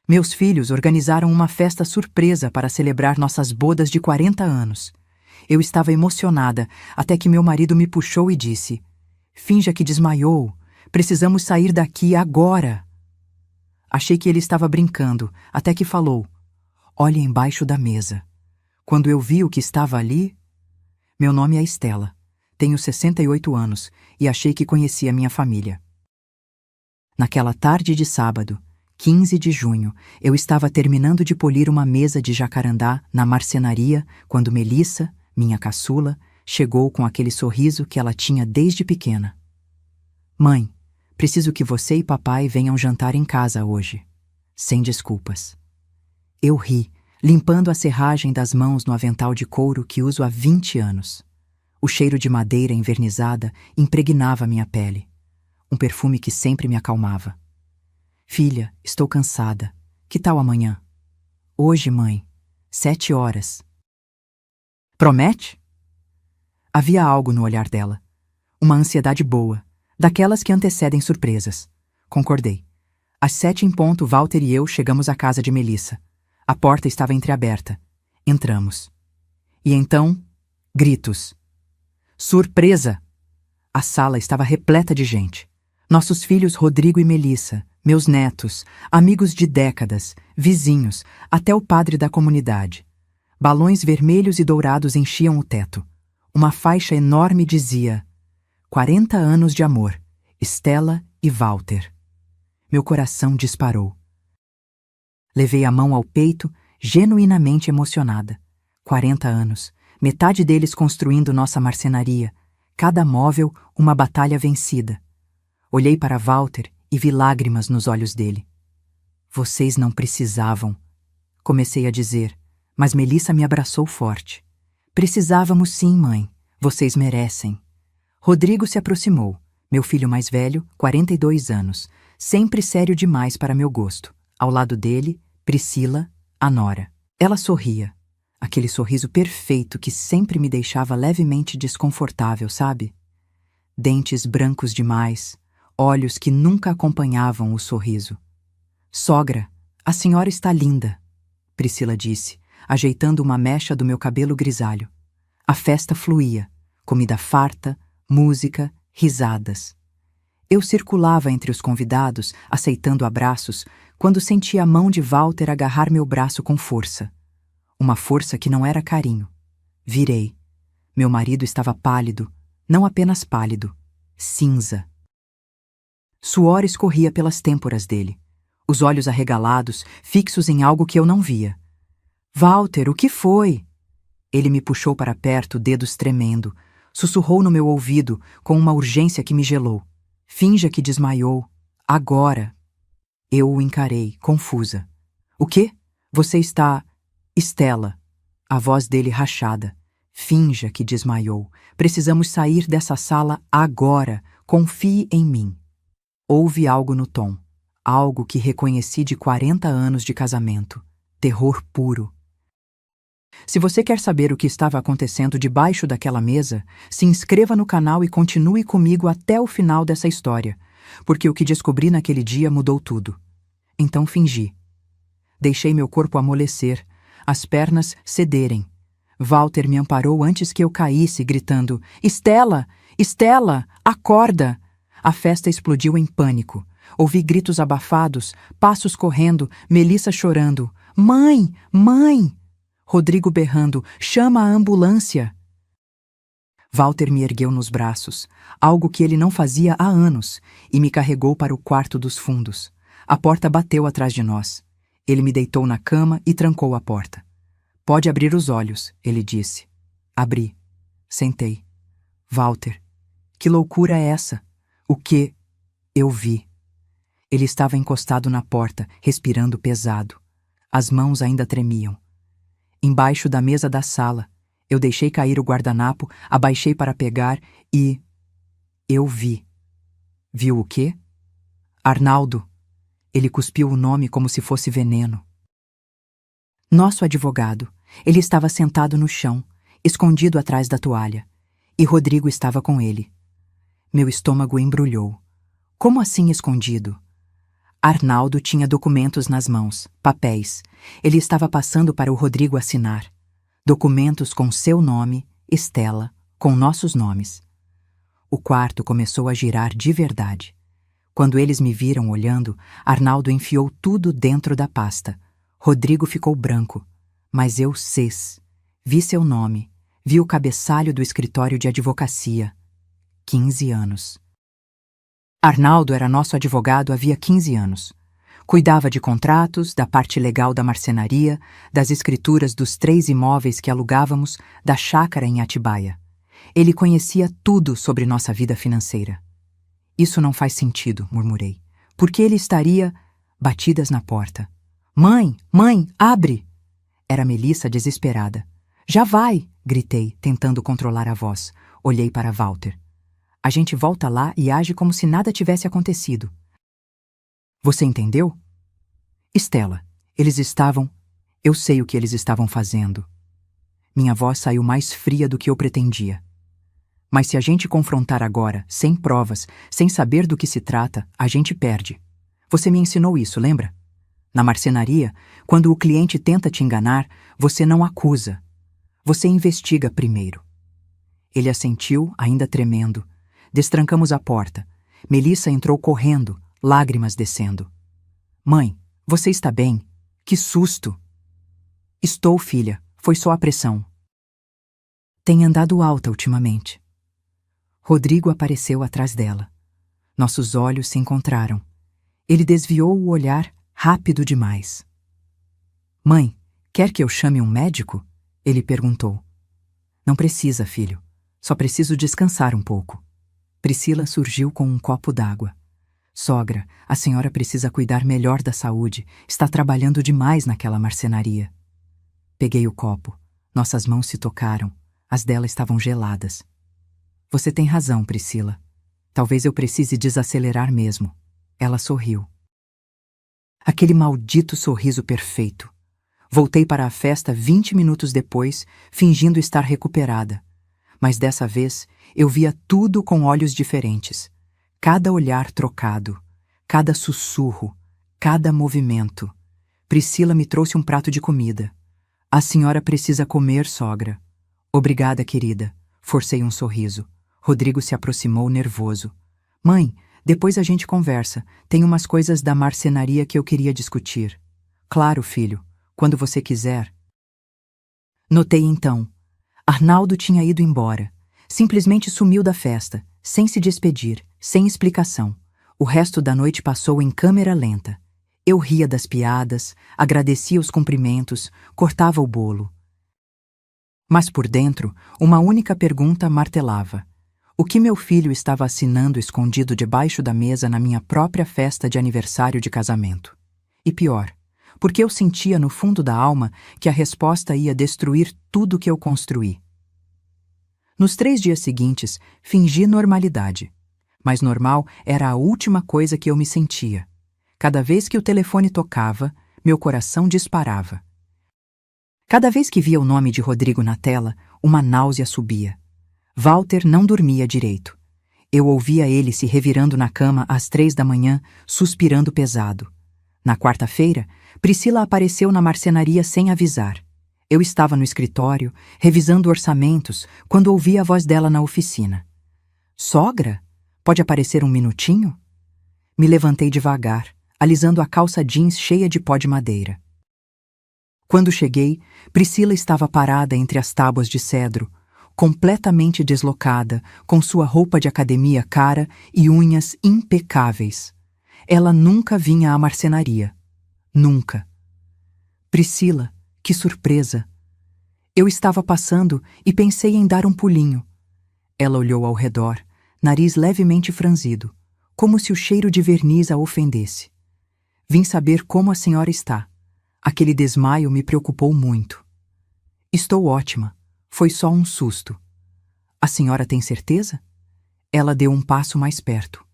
Meus filhos organizaram uma festa surpresa para celebrar nossas bodas de 40 anos. Eu estava emocionada até que meu marido me puxou e disse: "Finja que desmaiou. Precisamos sair daqui agora." Achei que ele estava brincando, até que falou: "Olhe embaixo da mesa." Quando eu vi o que estava ali... Meu nome é Estela. Tenho 68 anos e achei que conhecia minha família. Naquela tarde de sábado, 15 de junho, eu estava terminando de polir uma mesa de jacarandá na marcenaria quando Melissa, minha caçula, chegou com aquele sorriso que ela tinha desde pequena. "Mãe, preciso que você e papai venham jantar em casa hoje." Sem desculpas. Eu ri, limpando a serragem das mãos no avental de couro que uso há 20 anos. O cheiro de madeira envernizada impregnava minha pele. Um perfume que sempre me acalmava. "Filha, estou cansada. Que tal amanhã?" "Hoje, mãe. 7 horas." "Promete?" Havia algo no olhar dela. Uma ansiedade boa, daquelas que antecedem surpresas. Concordei. Às 7 em ponto, Walter e eu chegamos à casa de Melissa. A porta estava entreaberta. Entramos. E então, gritos. "Surpresa!" A sala estava repleta de gente. Nossos filhos Rodrigo e Melissa, meus netos, amigos de décadas, vizinhos, até o padre da comunidade. Balões vermelhos e dourados enchiam o teto. Uma faixa enorme dizia: 40 anos de amor, Estela e Walter. Meu coração disparou. Levei a mão ao peito, genuinamente emocionada. 40 anos, metade deles construindo nossa marcenaria, cada móvel uma batalha vencida. Olhei para Walter e vi lágrimas nos olhos dele. "Vocês não precisavam", comecei a dizer, mas Melissa me abraçou forte. "Precisávamos sim, mãe. Vocês merecem." Rodrigo se aproximou, meu filho mais velho, 42 anos, sempre sério demais para meu gosto. Ao lado dele, Priscila, a nora. Ela sorria. Aquele sorriso perfeito que sempre me deixava levemente desconfortável, sabe? Dentes brancos demais, olhos que nunca acompanhavam o sorriso. "Sogra, a senhora está linda", Priscila disse, ajeitando uma mecha do meu cabelo grisalho. A festa fluía, comida farta, música, risadas. Eu circulava entre os convidados, aceitando abraços, quando senti a mão de Walter agarrar meu braço com força. Uma força que não era carinho. Virei. Meu marido estava pálido, não apenas pálido, cinza. Suor escorria pelas têmporas dele, os olhos arregalados, fixos em algo que eu não via. "Walter, o que foi?" Ele me puxou para perto, dedos tremendo, sussurrou no meu ouvido com uma urgência que me gelou. "Finja que desmaiou. Agora." Eu o encarei, confusa. "O quê? Você está..." "Estela." A voz dele rachada. "Finja que desmaiou. Precisamos sair dessa sala agora. Confie em mim." Houve algo no tom. Algo que reconheci de 40 anos de casamento. Terror puro. Se você quer saber o que estava acontecendo debaixo daquela mesa, se inscreva no canal e continue comigo até o final dessa história, porque o que descobri naquele dia mudou tudo. Então fingi. Deixei meu corpo amolecer, as pernas cederem. Walter me amparou antes que eu caísse, gritando: "Estela! Estela! Acorda!" A festa explodiu em pânico. Ouvi gritos abafados, passos correndo, Melissa chorando. "Mãe! Mãe!" Rodrigo berrando: "Chama a ambulância!" Walter me ergueu nos braços, algo que ele não fazia há anos, e me carregou para o quarto dos fundos. A porta bateu atrás de nós. Ele me deitou na cama e trancou a porta. "Pode abrir os olhos", ele disse. Abri. Sentei. "Walter, que loucura é essa?" "O quê?" Eu vi. Ele estava encostado na porta, respirando pesado. As mãos ainda tremiam. Embaixo da mesa da sala, eu deixei cair o guardanapo, abaixei para pegar e... eu vi. Viu o quê? Arnaldo. Ele cuspiu o nome como se fosse veneno. Nosso advogado. Ele estava sentado no chão, escondido atrás da toalha, e Rodrigo estava com ele. Meu estômago embrulhou. Como assim escondido? Arnaldo tinha documentos nas mãos, papéis. Ele estava passando para o Rodrigo assinar. Documentos com seu nome, Estela, com nossos nomes. O quarto começou a girar de verdade. Quando eles me viram olhando, Arnaldo enfiou tudo dentro da pasta. Rodrigo ficou branco, mas eu vi seu nome, vi o cabeçalho do escritório de advocacia. 15 anos. Arnaldo era nosso advogado havia 15 anos. Cuidava de contratos, da parte legal da marcenaria, das escrituras dos 3 imóveis que alugávamos, da chácara em Atibaia. Ele conhecia tudo sobre nossa vida financeira. Isso não faz sentido, murmurei. Por que ele estaria... Batidas na porta. Mãe, abre! Era Melissa desesperada. Já vai! Gritei, tentando controlar a voz. Olhei para Walter. A gente volta lá e age como se nada tivesse acontecido. Você entendeu? Estela, eles estavam... Eu sei o que eles estavam fazendo. Minha voz saiu mais fria do que eu pretendia. Mas se a gente confrontar agora, sem provas, sem saber do que se trata, a gente perde. Você me ensinou isso, lembra? Na marcenaria, quando o cliente tenta te enganar, você não acusa. Você investiga primeiro. Ele assentiu, ainda tremendo. Destrancamos a porta. Melissa entrou correndo, lágrimas descendo. Mãe, você está bem? Que susto! Estou, filha. Foi só a pressão. Tem andado alta ultimamente. Rodrigo apareceu atrás dela. Nossos olhos se encontraram. Ele desviou o olhar rápido demais. Mãe, quer que eu chame um médico? Ele perguntou. Não precisa, filho. Só preciso descansar um pouco. Priscila surgiu com um copo d'água. Sogra, a senhora precisa cuidar melhor da saúde. Está trabalhando demais naquela marcenaria. Peguei o copo. Nossas mãos se tocaram. As dela estavam geladas. Você tem razão, Priscila. Talvez eu precise desacelerar mesmo. Ela sorriu. Aquele maldito sorriso perfeito. Voltei para a festa 20 minutos depois, fingindo estar recuperada. Mas dessa vez, eu via tudo com olhos diferentes. Cada olhar trocado, cada sussurro, cada movimento. Priscila me trouxe um prato de comida. A senhora precisa comer, sogra. Obrigada, querida. Forcei um sorriso. Rodrigo se aproximou nervoso. Mãe, depois a gente conversa. Tem umas coisas da marcenaria que eu queria discutir. Claro, filho. Quando você quiser. Notei então. Arnaldo tinha ido embora. Simplesmente sumiu da festa, sem se despedir, sem explicação. O resto da noite passou em câmera lenta. Eu ria das piadas, agradecia os cumprimentos, cortava o bolo. Mas por dentro, uma única pergunta martelava. O que meu filho estava assinando escondido debaixo da mesa na minha própria festa de aniversário de casamento? E pior, porque eu sentia no fundo da alma que a resposta ia destruir tudo que eu construí. Nos 3 dias seguintes, fingi normalidade. Mas normal era a última coisa que eu me sentia. Cada vez que o telefone tocava, meu coração disparava. Cada vez que via o nome de Rodrigo na tela, uma náusea subia. Walter não dormia direito. Eu ouvia ele se revirando na cama às 3 da manhã, suspirando pesado. Na quarta-feira, Priscila apareceu na marcenaria sem avisar. Eu estava no escritório, revisando orçamentos, quando ouvi a voz dela na oficina. Sogra? Pode aparecer um minutinho? Me levantei devagar, alisando a calça jeans cheia de pó de madeira. Quando cheguei, Priscila estava parada entre as tábuas de cedro, completamente deslocada, com sua roupa de academia cara e unhas impecáveis. Ela nunca vinha à marcenaria. Nunca. Priscila, que surpresa! Eu estava passando e pensei em dar um pulinho. Ela olhou ao redor, nariz levemente franzido, como se o cheiro de verniz a ofendesse. Vim saber como a senhora está. Aquele desmaio me preocupou muito. Estou ótima. Foi só um susto. A senhora tem certeza? Ela deu um passo mais perto.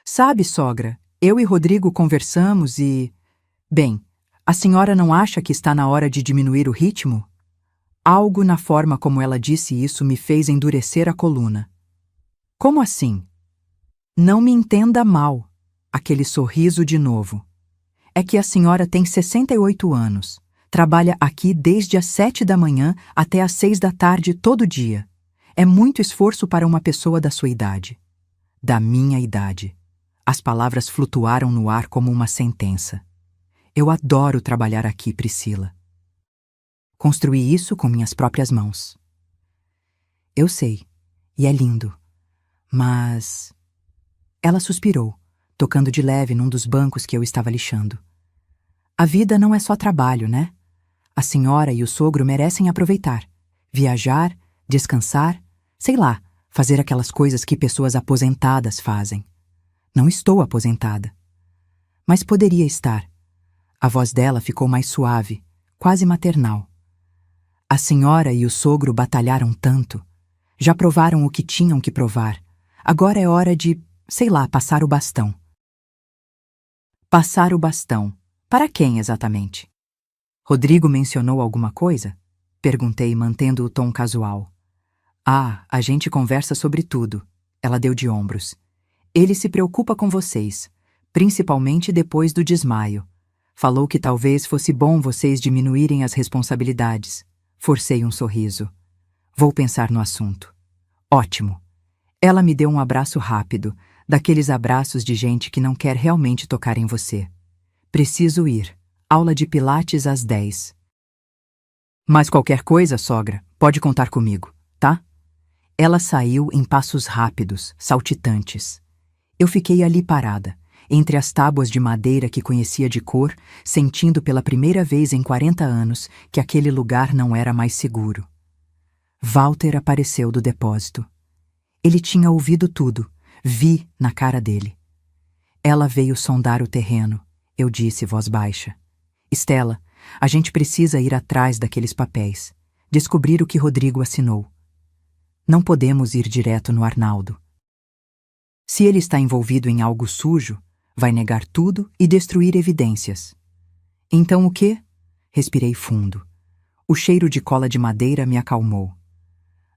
Sabe, sogra, eu e Rodrigo conversamos e... Bem, a senhora não acha que está na hora de diminuir o ritmo? Algo na forma como ela disse isso me fez endurecer a coluna. Como assim? Não me entenda mal. Aquele sorriso de novo. É que a senhora tem 68 anos. Trabalha aqui desde as 7 da manhã até às 6 da tarde todo dia. É muito esforço para uma pessoa da sua idade. Da minha idade. As palavras flutuaram no ar como uma sentença. Eu adoro trabalhar aqui, Priscila. Construí isso com minhas próprias mãos. Eu sei, e é lindo. Mas... Ela suspirou, tocando de leve num dos bancos que eu estava lixando. A vida não é só trabalho, né? A senhora e o sogro merecem aproveitar. Viajar, descansar, sei lá, fazer aquelas coisas que pessoas aposentadas fazem. Não estou aposentada. Mas poderia estar. A voz dela ficou mais suave, quase maternal. A senhora e o sogro batalharam tanto. Já provaram o que tinham que provar. Agora é hora de, sei lá, passar o bastão. Passar o bastão. Para quem exatamente? Rodrigo mencionou alguma coisa? Perguntei, mantendo o tom casual. Ah, a gente conversa sobre tudo. Ela deu de ombros. Ele se preocupa com vocês, principalmente depois do desmaio. Falou que talvez fosse bom vocês diminuírem as responsabilidades. Forcei um sorriso. Vou pensar no assunto. Ótimo. Ela me deu um abraço rápido, daqueles abraços de gente que não quer realmente tocar em você. Preciso ir. Aula de pilates às 10. Mas qualquer coisa, sogra, pode contar comigo, tá? Ela saiu em passos rápidos, saltitantes. Eu fiquei ali parada, entre as tábuas de madeira que conhecia de cor, sentindo pela primeira vez em 40 anos que aquele lugar não era mais seguro. Walter apareceu do depósito. Ele tinha ouvido tudo, vi na cara dele. Ela veio sondar o terreno, eu disse voz baixa. Estela, a gente precisa ir atrás daqueles papéis, descobrir o que Rodrigo assinou. Não podemos ir direto no Arnaldo. Se ele está envolvido em algo sujo, vai negar tudo e destruir evidências. Então o quê? Respirei fundo. O cheiro de cola de madeira me acalmou.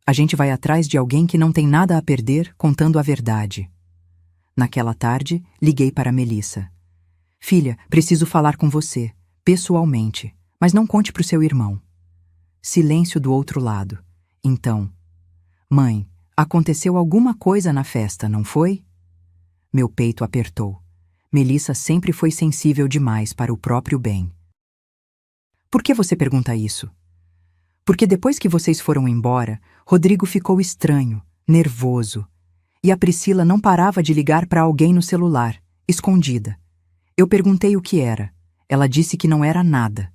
A gente vai atrás de alguém que não tem nada a perder contando a verdade. Naquela tarde, liguei para Melissa. Filha, preciso falar com você, pessoalmente, mas não conte para o seu irmão. Silêncio do outro lado. Então, mãe, aconteceu alguma coisa na festa, não foi? Meu peito apertou. Melissa sempre foi sensível demais para o próprio bem. Por que você pergunta isso? Porque depois que vocês foram embora, Rodrigo ficou estranho, nervoso. E a Priscila não parava de ligar para alguém no celular, escondida. Eu perguntei o que era. Ela disse que não era nada.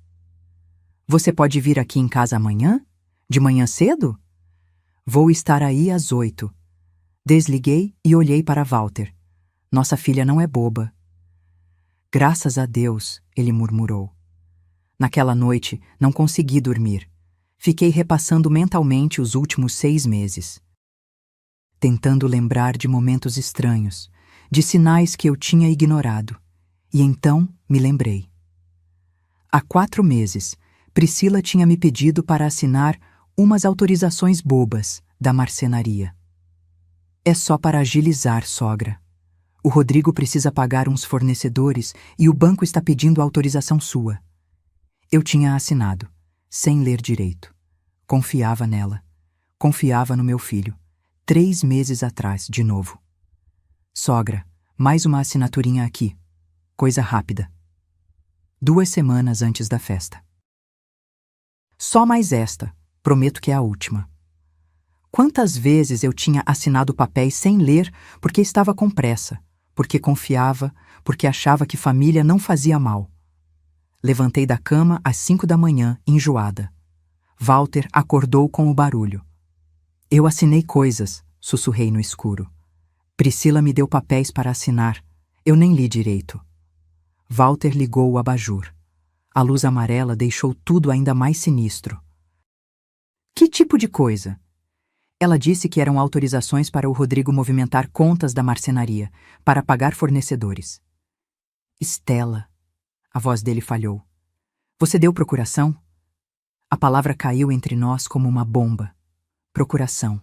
Você pode vir aqui em casa amanhã? De manhã cedo? Vou estar aí às 8. Desliguei e olhei para Walter. Nossa filha não é boba. Graças a Deus, ele murmurou. Naquela noite, não consegui dormir. Fiquei repassando mentalmente os últimos 6 meses. Tentando lembrar de momentos estranhos, de sinais que eu tinha ignorado. E então me lembrei. Há 4 meses, Priscila tinha me pedido para assinar umas autorizações bobas da marcenaria. É só para agilizar, sogra. O Rodrigo precisa pagar uns fornecedores e o banco está pedindo autorização sua. Eu tinha assinado, sem ler direito. Confiava nela. Confiava no meu filho. 3 meses atrás, de novo. Sogra, mais uma assinaturinha aqui. Coisa rápida. 2 semanas antes da festa. Só mais esta, prometo que é a última. Quantas vezes eu tinha assinado papéis sem ler porque estava com pressa, porque confiava, porque achava que família não fazia mal. Levantei da cama às 5 da manhã, enjoada. Walter acordou com o barulho. Eu assinei coisas, sussurrei no escuro. Priscila me deu papéis para assinar. Eu nem li direito. Walter ligou o abajur. A luz amarela deixou tudo ainda mais sinistro. Que tipo de coisa? Ela disse que eram autorizações para o Rodrigo movimentar contas da marcenaria, para pagar fornecedores. Estela. A voz dele falhou. Você deu procuração? A palavra caiu entre nós como uma bomba. Procuração.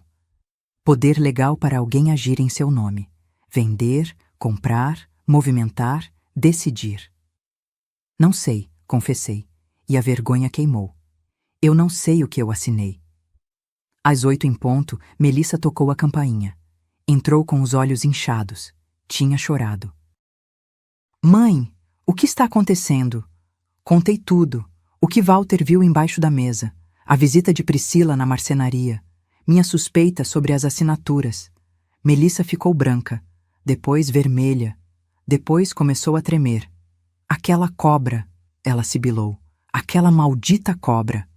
Poder legal para alguém agir em seu nome. Vender, comprar, movimentar, decidir. Não sei, confessei, e a vergonha queimou. Eu não sei o que eu assinei. Às 8 em ponto, Melissa tocou a campainha. Entrou com os olhos inchados. Tinha chorado. Mãe, o que está acontecendo? Contei tudo. O que Walter viu embaixo da mesa. A visita de Priscila na marcenaria. Minha suspeita sobre as assinaturas. Melissa ficou branca, depois vermelha. Depois começou a tremer. Aquela cobra, ela sibilou. Aquela maldita cobra.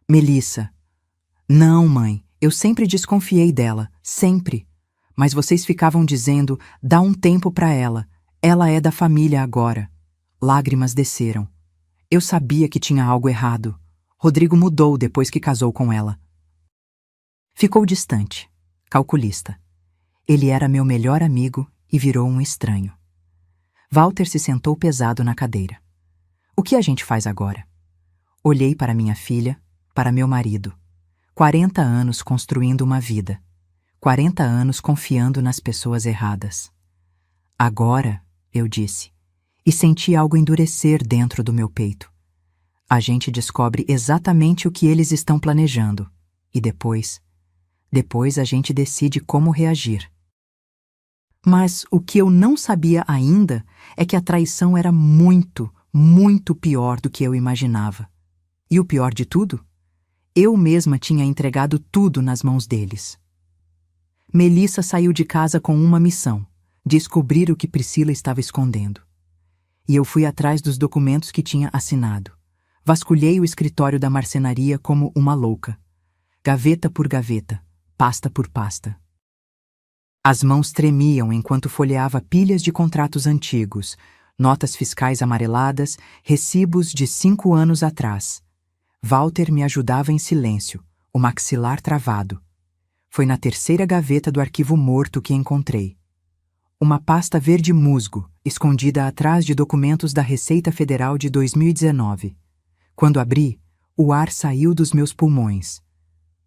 Melissa. Não, mãe, eu sempre desconfiei dela, sempre. Mas vocês ficavam dizendo, dá um tempo para ela. Ela é da família agora. Lágrimas desceram. Eu sabia que tinha algo errado. Rodrigo mudou depois que casou com ela. Ficou distante, calculista. Ele era meu melhor amigo e virou um estranho. Walter se sentou pesado na cadeira. O que a gente faz agora? Olhei para minha filha, para meu marido. 40 anos construindo uma vida. 40 anos confiando nas pessoas erradas. Agora, eu disse, e senti algo endurecer dentro do meu peito. A gente descobre exatamente o que eles estão planejando. E depois a gente decide como reagir. Mas o que eu não sabia ainda é que a traição era muito, muito pior do que eu imaginava. E o pior de tudo? Eu mesma tinha entregado tudo nas mãos deles. Melissa saiu de casa com uma missão: descobrir o que Priscila estava escondendo. E eu fui atrás dos documentos que tinha assinado. Vasculhei o escritório da marcenaria como uma louca. Gaveta por gaveta, pasta por pasta. As mãos tremiam enquanto folheava pilhas de contratos antigos, notas fiscais amareladas, recibos de 5 anos atrás. Walter me ajudava em silêncio, o maxilar travado. Foi na terceira gaveta do arquivo morto que encontrei. Uma pasta verde musgo, escondida atrás de documentos da Receita Federal de 2019. Quando abri, o ar saiu dos meus pulmões.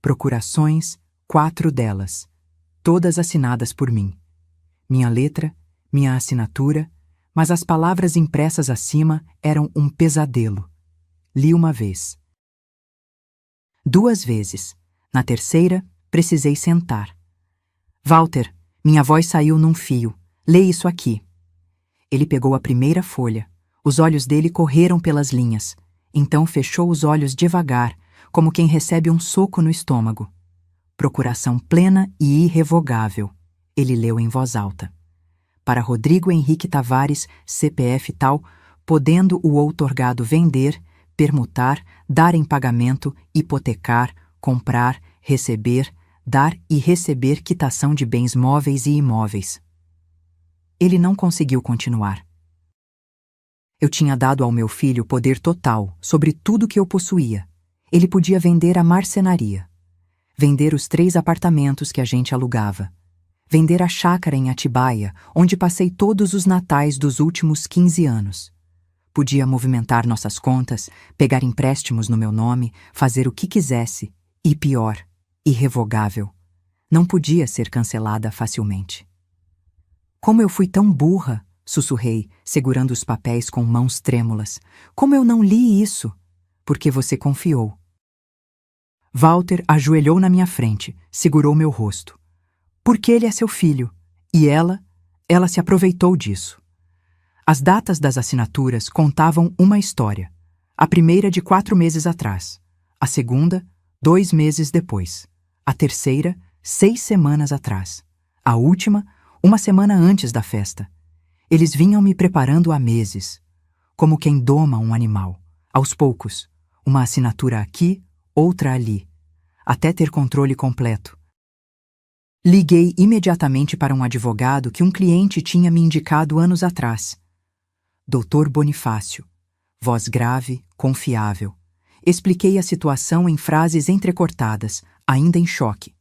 Procurações, 4 delas. Todas assinadas por mim. Minha letra, minha assinatura, mas as palavras impressas acima eram um pesadelo. Li uma vez. 2 vezes. Na terceira, precisei sentar. Walter, minha voz saiu num fio. Lê isso aqui. Ele pegou a primeira folha. Os olhos dele correram pelas linhas. Então fechou os olhos devagar, como quem recebe um soco no estômago. Procuração plena e irrevogável. Ele leu em voz alta. Para Rodrigo Henrique Tavares, CPF tal, podendo o outorgado vender, permutar, dar em pagamento, hipotecar, comprar, receber, dar e receber quitação de bens móveis e imóveis. Ele não conseguiu continuar. Eu tinha dado ao meu filho poder total sobre tudo que eu possuía. Ele podia vender a marcenaria. Vender os 3 apartamentos que a gente alugava. Vender a chácara em Atibaia, onde passei todos os natais dos últimos 15 anos. Podia movimentar nossas contas, pegar empréstimos no meu nome, fazer o que quisesse. E pior, irrevogável. Não podia ser cancelada facilmente. Como eu fui tão burra, sussurrei, segurando os papéis com mãos trêmulas. Como eu não li isso? Porque você confiou. Walter ajoelhou na minha frente, segurou meu rosto. Porque ele é seu filho. E ela se aproveitou disso. As datas das assinaturas contavam uma história. A primeira de 4 meses atrás. A segunda, 2 meses depois. A terceira, 6 semanas atrás. A última, 1 semana antes da festa. Eles vinham me preparando há meses. Como quem doma um animal. Aos poucos. Uma assinatura aqui, outra ali. Até ter controle completo. Liguei imediatamente para um advogado que um cliente tinha me indicado anos atrás. Dr. Bonifácio. Voz grave, confiável. Expliquei a situação em frases entrecortadas, ainda em choque.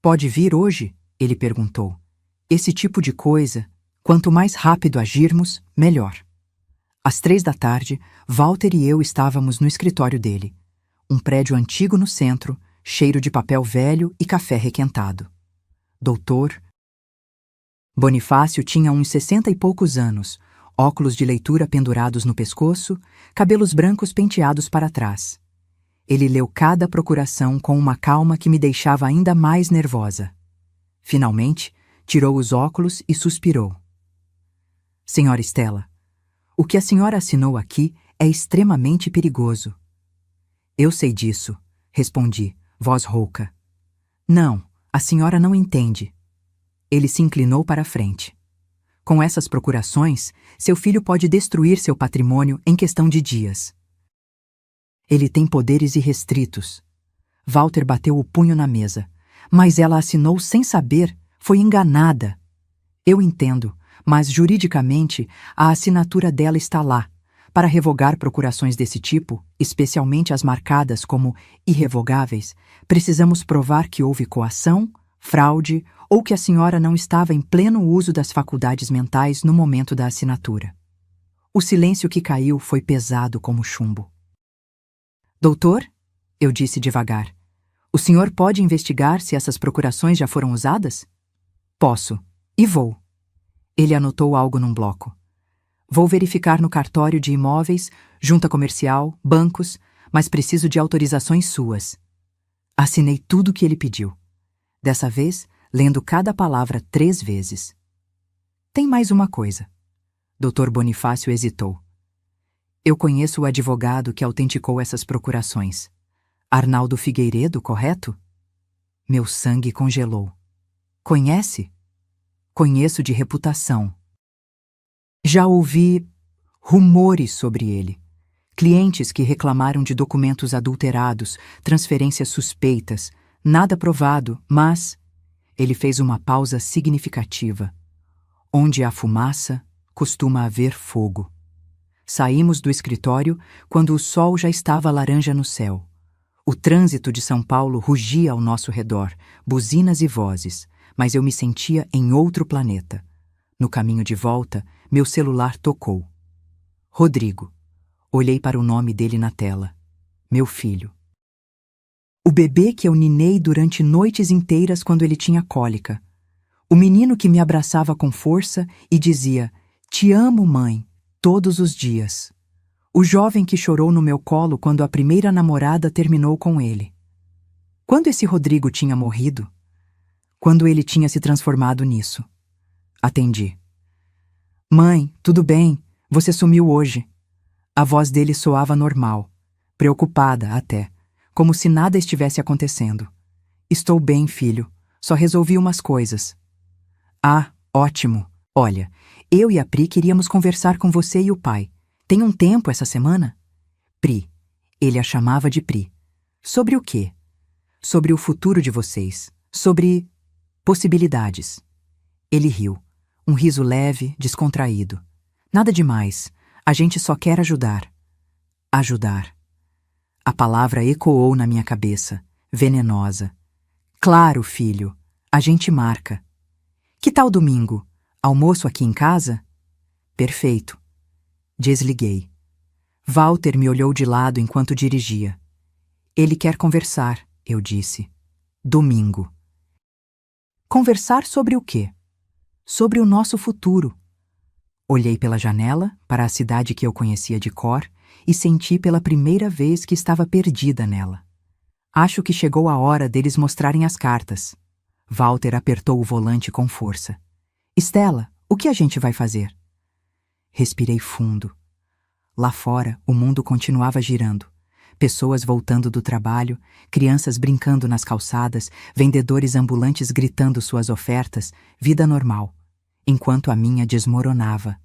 Pode vir hoje? Ele perguntou. Esse tipo de coisa, quanto mais rápido agirmos, melhor. Às 3 da tarde, Walter e eu estávamos no escritório dele. Um prédio antigo no centro, cheiro de papel velho e café requentado. Doutor Bonifácio tinha uns 60 e poucos anos, óculos de leitura pendurados no pescoço, cabelos brancos penteados para trás. Ele leu cada procuração com uma calma que me deixava ainda mais nervosa. Finalmente, tirou os óculos e suspirou. Senhora Stella, o que a senhora assinou aqui é extremamente perigoso. Eu sei disso, respondi, voz rouca. Não, a senhora não entende. Ele se inclinou para a frente. Com essas procurações, seu filho pode destruir seu patrimônio em questão de dias. Ele tem poderes irrestritos. Walter bateu o punho na mesa, mas ela assinou sem saber, foi enganada. Eu entendo, mas juridicamente a assinatura dela está lá. Para revogar procurações desse tipo, especialmente as marcadas como irrevogáveis, precisamos provar que houve coação, fraude ou que a senhora não estava em pleno uso das faculdades mentais no momento da assinatura. O silêncio que caiu foi pesado como chumbo. Doutor, eu disse devagar, o senhor pode investigar se essas procurações já foram usadas? Posso, e vou. Ele anotou algo num bloco. Vou verificar no cartório de imóveis, junta comercial, bancos, mas preciso de autorizações suas. Assinei tudo o que ele pediu. Dessa vez, lendo cada palavra 3 vezes. Tem mais uma coisa. Dr. Bonifácio hesitou. Eu conheço o advogado que autenticou essas procurações. Arnaldo Figueiredo, correto? Meu sangue congelou. Conhece? Conheço de reputação. Já ouvi rumores sobre ele. Clientes que reclamaram de documentos adulterados, transferências suspeitas, nada provado, mas... Ele fez uma pausa significativa. Onde há fumaça, costuma haver fogo. Saímos do escritório quando o sol já estava laranja no céu. O trânsito de São Paulo rugia ao nosso redor, buzinas e vozes, mas eu me sentia em outro planeta. No caminho de volta, meu celular tocou. Rodrigo. Olhei para o nome dele na tela. Meu filho. O bebê que eu ninei durante noites inteiras quando ele tinha cólica. O menino que me abraçava com força e dizia, "Te amo, mãe", todos os dias. O jovem que chorou no meu colo quando a primeira namorada terminou com ele. Quando esse Rodrigo tinha morrido? Quando ele tinha se transformado nisso. Atendi. "Mãe, tudo bem? Você sumiu hoje." A voz dele soava normal, preocupada até, como se nada estivesse acontecendo. "Estou bem, filho. Só resolvi umas coisas." "Ah, ótimo. Olha, eu e a Pri queríamos conversar com você e o pai. Tem um tempo essa semana?" Pri. Ele a chamava de Pri. "Sobre o quê?" "Sobre o futuro de vocês. Sobre... possibilidades." Ele riu. Um riso leve, descontraído. "Nada demais. A gente só quer ajudar." Ajudar. A palavra ecoou na minha cabeça, venenosa. "Claro, filho. A gente marca." "Que tal domingo? Almoço aqui em casa?" "Perfeito." Desliguei. Walter me olhou de lado enquanto dirigia. "Ele quer conversar", eu disse. "Domingo." Conversar sobre o quê? Sobre o nosso futuro. Olhei pela janela, para a cidade que eu conhecia de cor, e senti pela primeira vez que estava perdida nela. Acho que chegou a hora deles mostrarem as cartas. Walter apertou o volante com força. "Stella, o que a gente vai fazer?" Respirei fundo. Lá fora, o mundo continuava girando. Pessoas voltando do trabalho, crianças brincando nas calçadas, vendedores ambulantes gritando suas ofertas, vida normal, enquanto a minha desmoronava.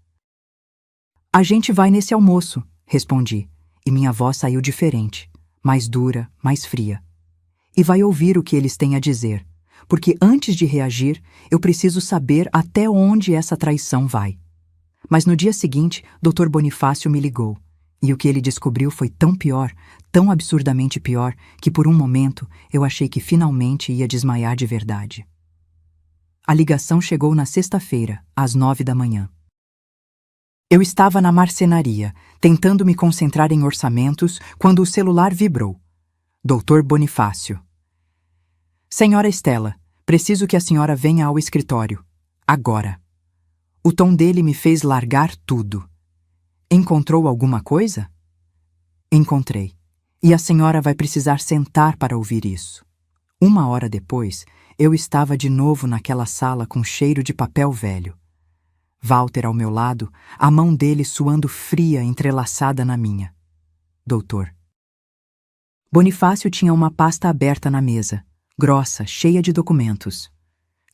"A gente vai nesse almoço", respondi, e minha voz saiu diferente, mais dura, mais fria. "E vai ouvir o que eles têm a dizer, porque antes de reagir, eu preciso saber até onde essa traição vai." Mas no dia seguinte, Dr. Bonifácio me ligou, e o que ele descobriu foi tão pior, tão absurdamente pior, que por um momento eu achei que finalmente ia desmaiar de verdade. A ligação chegou na sexta-feira, às 9 da manhã. Eu estava na marcenaria, tentando me concentrar em orçamentos, quando o celular vibrou. Dr. Bonifácio. "Senhora Stella, preciso que a senhora venha ao escritório. Agora." O tom dele me fez largar tudo. Encontrou alguma coisa? Encontrei. E a senhora vai precisar sentar para ouvir isso. 1 hora depois, eu estava de novo naquela sala com cheiro de papel velho. Walter ao meu lado, a mão dele suando fria entrelaçada na minha. Doutor. Bonifácio tinha uma pasta aberta na mesa, grossa, cheia de documentos.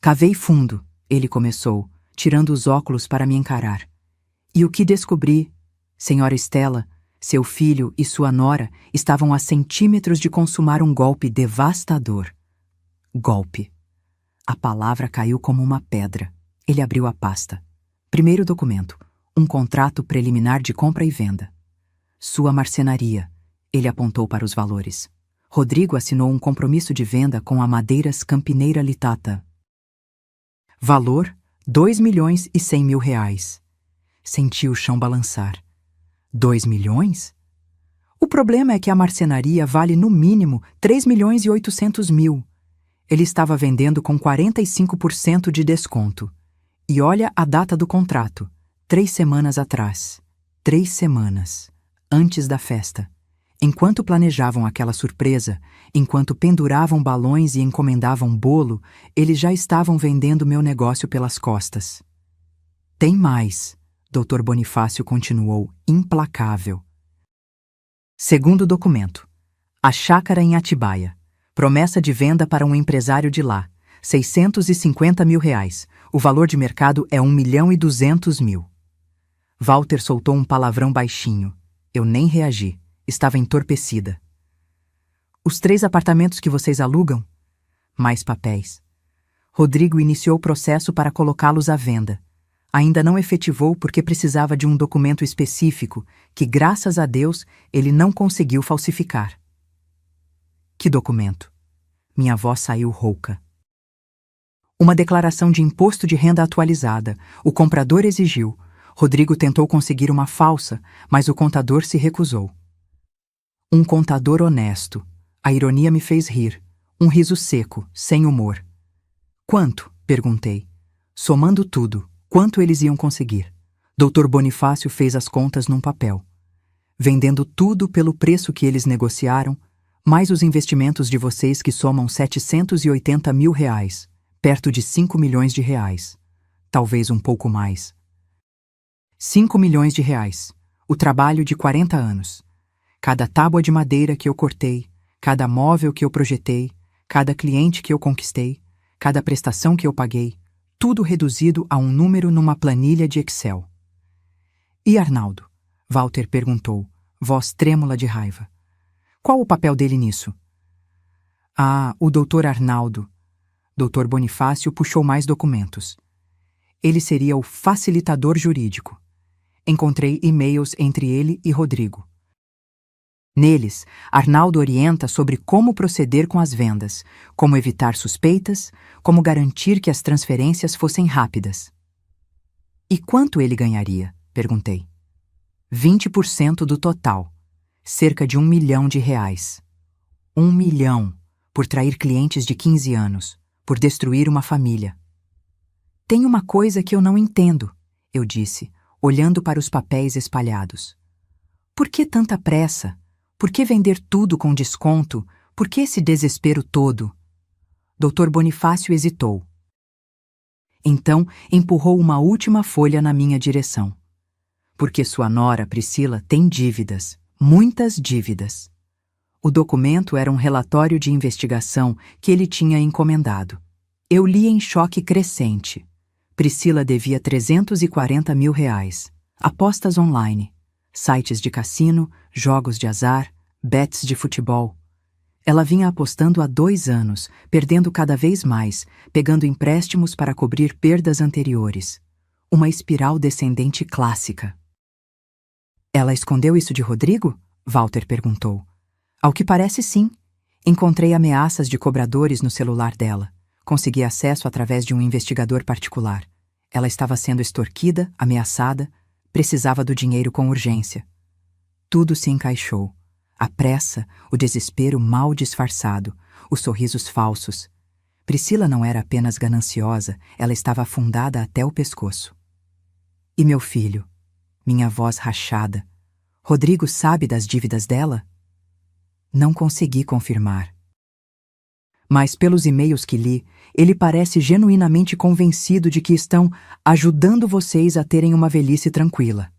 Cavei fundo, ele começou, tirando os óculos para me encarar. E o que descobri? Senhora Estela, seu filho e sua nora estavam a centímetros de consumar um golpe devastador. Golpe. A palavra caiu como uma pedra. Ele abriu a pasta. Primeiro documento. Um contrato preliminar de compra e venda. Sua marcenaria. Ele apontou para os valores. Rodrigo assinou um compromisso de venda com a Madeiras Campineira Litata. Valor: 2.100.000 reais. Senti o chão balançar. 2 milhões? O problema é que a marcenaria vale no mínimo 3.800.000. Ele estava vendendo com 45% de desconto. E olha a data do contrato. 3 semanas atrás. 3 semanas. Antes da festa. Enquanto planejavam aquela surpresa, enquanto penduravam balões e encomendavam bolo, eles já estavam vendendo meu negócio pelas costas. Tem mais, Dr. Bonifácio continuou, implacável. Segundo documento. A chácara em Atibaia. Promessa de venda para um empresário de lá. 650.000 reais. O valor de mercado é 1.200.000. Walter soltou um palavrão baixinho. Eu nem reagi. Estava entorpecida. Os 3 apartamentos que vocês alugam? Mais papéis. Rodrigo iniciou o processo para colocá-los à venda. Ainda não efetivou porque precisava de um documento específico que, graças a Deus, ele não conseguiu falsificar. Que documento? Minha voz saiu rouca. Uma declaração de imposto de renda atualizada. O comprador exigiu. Rodrigo tentou conseguir uma falsa, mas o contador se recusou. Um contador honesto. A ironia me fez rir. Um riso seco, sem humor. Quanto? Perguntei. Somando tudo, quanto eles iam conseguir? Dr. Bonifácio fez as contas num papel. Vendendo tudo pelo preço que eles negociaram, mais os investimentos de vocês que somam 780.000 reais, perto de 5 milhões de reais. Talvez um pouco mais. 5 milhões de reais. O trabalho de 40 anos. Cada tábua de madeira que eu cortei, cada móvel que eu projetei, cada cliente que eu conquistei, cada prestação que eu paguei, tudo reduzido a um número numa planilha de Excel. E Arnaldo? Walter perguntou, voz trêmula de raiva. Qual o papel dele nisso? Ah, o doutor Arnaldo. Dr. Bonifácio puxou mais documentos. Ele seria o facilitador jurídico. Encontrei e-mails entre ele e Rodrigo. Neles, Arnaldo orienta sobre como proceder com as vendas, como evitar suspeitas, como garantir que as transferências fossem rápidas. E quanto ele ganharia? Perguntei. 20% do total, cerca de 1 milhão de reais. 1 milhão, por trair clientes de 15 anos, por destruir uma família. Tem uma coisa que eu não entendo, eu disse, olhando para os papéis espalhados. Por que tanta pressa? Por que vender tudo com desconto? Por que esse desespero todo? Dr. Bonifácio hesitou. Então, empurrou uma última folha na minha direção. Porque sua nora, Priscila, tem dívidas, muitas dívidas. O documento era um relatório de investigação que ele tinha encomendado. Eu li em choque crescente. Priscila devia 340.000 reais. Apostas online. Sites de cassino, jogos de azar, bets de futebol. Ela vinha apostando há 2 anos, perdendo cada vez mais, pegando empréstimos para cobrir perdas anteriores. Uma espiral descendente clássica. Ela escondeu isso de Rodrigo? Walter perguntou. Ao que parece, sim. Encontrei ameaças de cobradores no celular dela. Consegui acesso através de um investigador particular. Ela estava sendo extorquida, ameaçada, precisava do dinheiro com urgência. Tudo se encaixou. A pressa, o desespero mal disfarçado, os sorrisos falsos. Priscila não era apenas gananciosa, ela estava afundada até o pescoço. E meu filho? Minha voz rachada. Rodrigo sabe das dívidas dela? Não consegui confirmar. Mas pelos e-mails que li, ele parece genuinamente convencido de que estão ajudando vocês a terem uma velhice tranquila.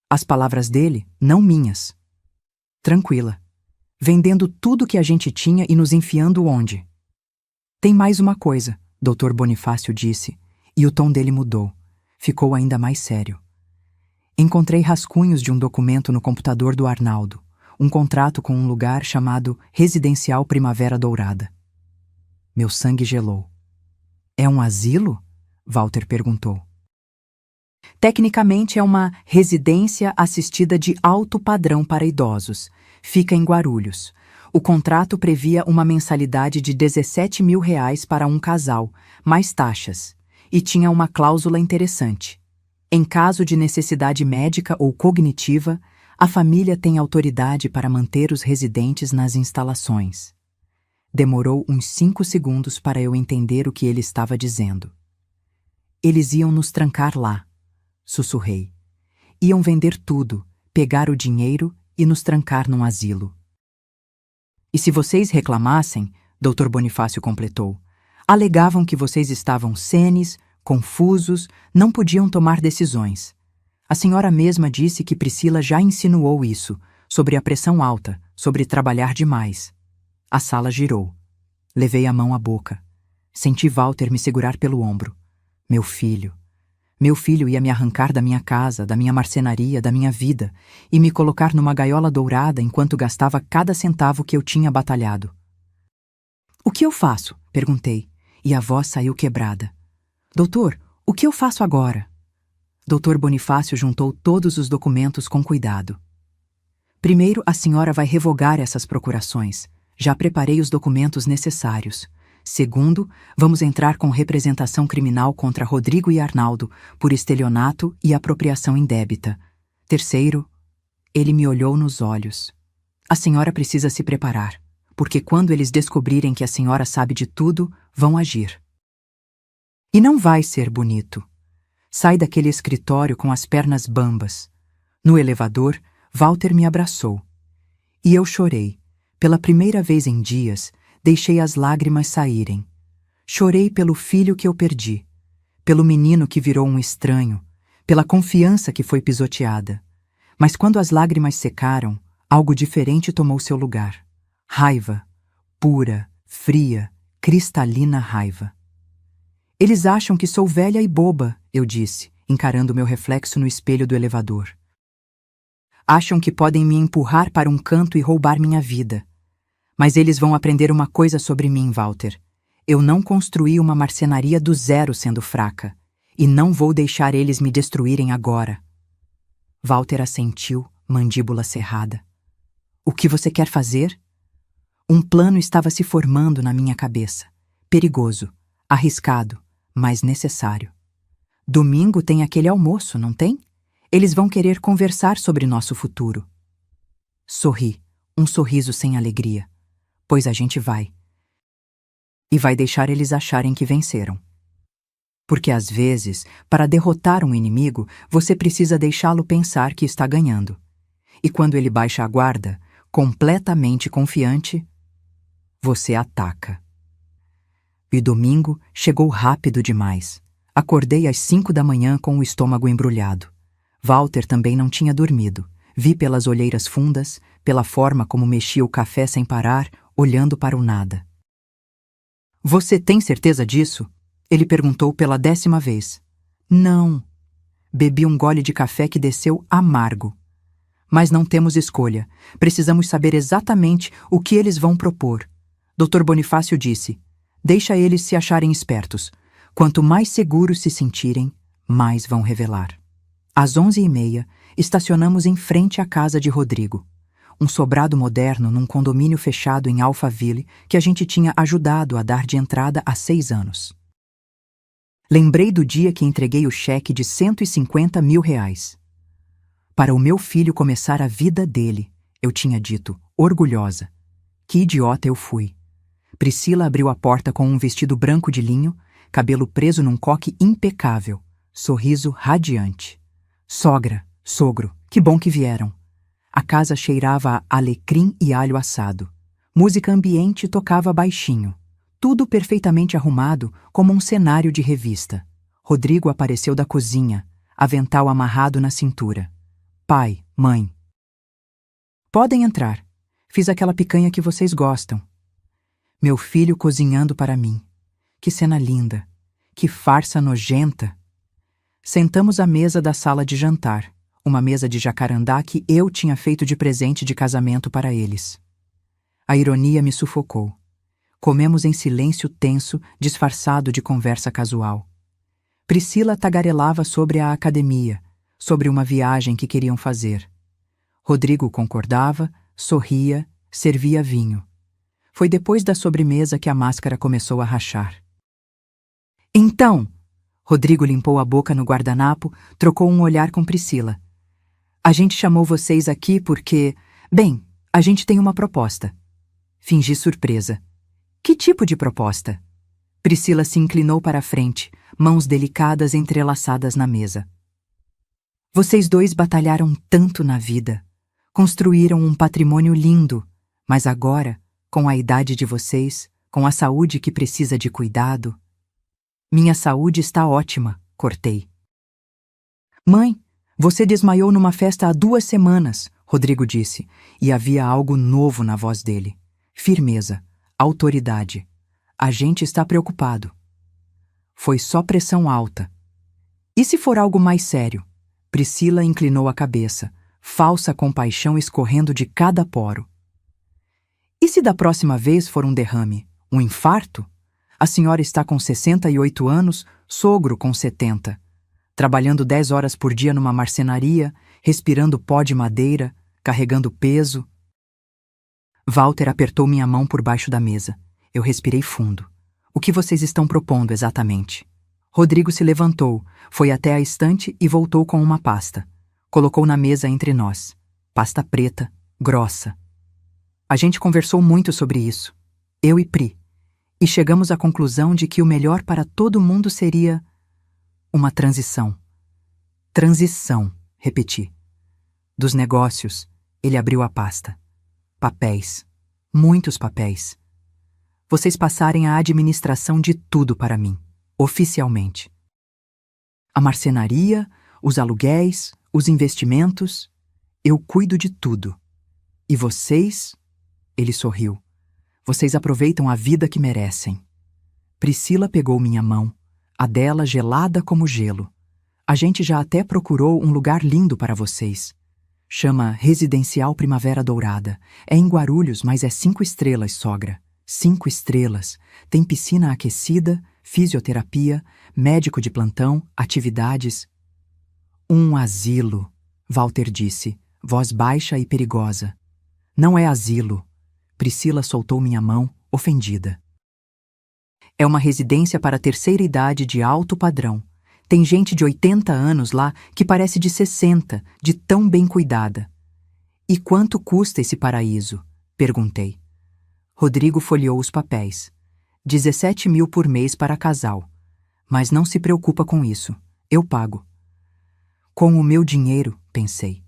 As palavras dele, não minhas. Tranquila. Vendendo tudo que a gente tinha e nos enfiando onde? Tem mais uma coisa, Dr. Bonifácio disse, e o tom dele mudou. Ficou ainda mais sério. Encontrei rascunhos de um documento no computador do Arnaldo, um contrato com um lugar chamado Residencial Primavera Dourada. Meu sangue gelou. É um asilo? Walter perguntou. Tecnicamente é uma residência assistida de alto padrão para idosos. Fica em Guarulhos. O contrato previa uma mensalidade de R$17 mil para um casal, mais taxas, e tinha uma cláusula interessante. Em caso de necessidade médica ou cognitiva, a família tem autoridade para manter os residentes nas instalações. Demorou uns 5 segundos para eu entender o que ele estava dizendo. Eles iam nos trancar lá, sussurrei. Iam vender tudo, pegar o dinheiro e nos trancar num asilo. E se vocês reclamassem, Dr. Bonifácio completou, alegavam que vocês estavam senes, confusos, não podiam tomar decisões. A senhora mesma disse que Priscila já insinuou isso, sobre a pressão alta, sobre trabalhar demais. A sala girou. Levei a mão à boca. Senti Walter me segurar pelo ombro. Meu filho. Meu filho ia me arrancar da minha casa, da minha marcenaria, da minha vida, e me colocar numa gaiola dourada enquanto gastava cada centavo que eu tinha batalhado. O que eu faço? Perguntei, e a voz saiu quebrada. Doutor, o que eu faço agora? Dr. Bonifácio juntou todos os documentos com cuidado. Primeiro, a senhora vai revogar essas procurações. Já preparei os documentos necessários. Segundo, vamos entrar com representação criminal contra Rodrigo e Arnaldo por estelionato e apropriação indébita. Terceiro, ele me olhou nos olhos. A senhora precisa se preparar, porque quando eles descobrirem que a senhora sabe de tudo, vão agir. E não vai ser bonito. Sai daquele escritório com as pernas bambas. No elevador, Walter me abraçou. E eu chorei. Pela primeira vez em dias, deixei as lágrimas saírem. Chorei pelo filho que eu perdi, pelo menino que virou um estranho, pela confiança que foi pisoteada. Mas quando as lágrimas secaram, algo diferente tomou seu lugar. Raiva. Pura, fria, cristalina raiva. Eles acham que sou velha e boba, eu disse, encarando meu reflexo no espelho do elevador. Acham que podem me empurrar para um canto e roubar minha vida. Mas eles vão aprender uma coisa sobre mim, Walter. Eu não construí uma marcenaria do zero sendo fraca, e não vou deixar eles me destruírem agora. Walter assentiu, mandíbula cerrada. O que você quer fazer? Um plano estava se formando na minha cabeça. Perigoso, arriscado, mas necessário. Domingo tem aquele almoço, não tem? Eles vão querer conversar sobre nosso futuro. Sorri, um sorriso sem alegria. Pois a gente vai. E vai deixar eles acharem que venceram. Porque às vezes, para derrotar um inimigo, você precisa deixá-lo pensar que está ganhando. E quando ele baixa a guarda, completamente confiante, você ataca. E domingo chegou rápido demais. Acordei às 5 da manhã com o estômago embrulhado. Walter também não tinha dormido. Vi pelas olheiras fundas, pela forma como mexia o café sem parar, olhando para o nada. Você tem certeza disso? Ele perguntou pela 10ª vez. Não. Bebi um gole de café que desceu amargo. Mas não temos escolha. Precisamos saber exatamente o que eles vão propor. Dr. Bonifácio disse, deixa eles se acharem espertos. Quanto mais seguros se sentirem, mais vão revelar. Às 11h30, estacionamos em frente à casa de Rodrigo. Um sobrado moderno num condomínio fechado em Alphaville que a gente tinha ajudado a dar de entrada há 6 anos. Lembrei do dia que entreguei o cheque de R$150 mil. Para o meu filho começar a vida dele, eu tinha dito, orgulhosa. Que idiota eu fui. Priscila abriu a porta com um vestido branco de linho, cabelo preso num coque impecável, sorriso radiante. Sogra, sogro, que bom que vieram. A casa cheirava a alecrim e alho assado. Música ambiente tocava baixinho. Tudo perfeitamente arrumado, como um cenário de revista. Rodrigo apareceu da cozinha, avental amarrado na cintura. Pai, mãe. Podem entrar. Fiz aquela picanha que vocês gostam. Meu filho cozinhando para mim. Que cena linda. Que farsa nojenta. Sentamos à mesa da sala de jantar, uma mesa de jacarandá que eu tinha feito de presente de casamento para eles. A ironia me sufocou. Comemos em silêncio tenso, disfarçado de conversa casual. Priscila tagarelava sobre a academia, sobre uma viagem que queriam fazer. Rodrigo concordava, sorria, servia vinho. Foi depois da sobremesa que a máscara começou a rachar. Então, Rodrigo limpou a boca no guardanapo, trocou um olhar com Priscila. A gente chamou vocês aqui porque... Bem, a gente tem uma proposta. Fingi surpresa. Que tipo de proposta? Priscila se inclinou para a frente, mãos delicadas entrelaçadas na mesa. Vocês dois batalharam tanto na vida. Construíram um patrimônio lindo, mas agora, com a idade de vocês, com a saúde que precisa de cuidado... Minha saúde está ótima, cortei. Mãe, você desmaiou numa festa há 2 semanas, Rodrigo disse, e havia algo novo na voz dele. Firmeza, autoridade. A gente está preocupado. Foi só pressão alta. E se for algo mais sério? Priscila inclinou a cabeça, falsa compaixão escorrendo de cada poro. E se da próxima vez for um derrame, um infarto? A senhora está com 68 anos, sogro com 70. Trabalhando 10 horas por dia numa marcenaria, respirando pó de madeira, carregando peso. Walter apertou minha mão por baixo da mesa. Eu respirei fundo. O que vocês estão propondo exatamente? Rodrigo se levantou, foi até a estante e voltou com uma pasta. Colocou na mesa entre nós. Pasta preta, grossa. A gente conversou muito sobre isso. Eu e Pri. E chegamos à conclusão de que o melhor para todo mundo seria uma transição. Transição, repeti. Dos negócios, ele abriu a pasta. Papéis. Muitos papéis. Vocês passarem a administração de tudo para mim, oficialmente. A marcenaria, os aluguéis, os investimentos, eu cuido de tudo. E vocês? Ele sorriu. Vocês aproveitam a vida que merecem. Priscila pegou minha mão, a dela gelada como gelo. A gente já até procurou um lugar lindo para vocês. Chama Residencial Primavera Dourada. É em Guarulhos, mas é 5 estrelas, sogra. 5 estrelas. Tem piscina aquecida, fisioterapia, médico de plantão, atividades. Um asilo, Walter disse, voz baixa e perigosa. Não é asilo. Priscila soltou minha mão, ofendida. É uma residência para a terceira idade de alto padrão. Tem gente de 80 anos lá que parece de 60, de tão bem cuidada. E quanto custa esse paraíso? Perguntei. Rodrigo folheou os papéis. 17 mil por mês para casal. Mas não se preocupa com isso. Eu pago. Com o meu dinheiro, pensei.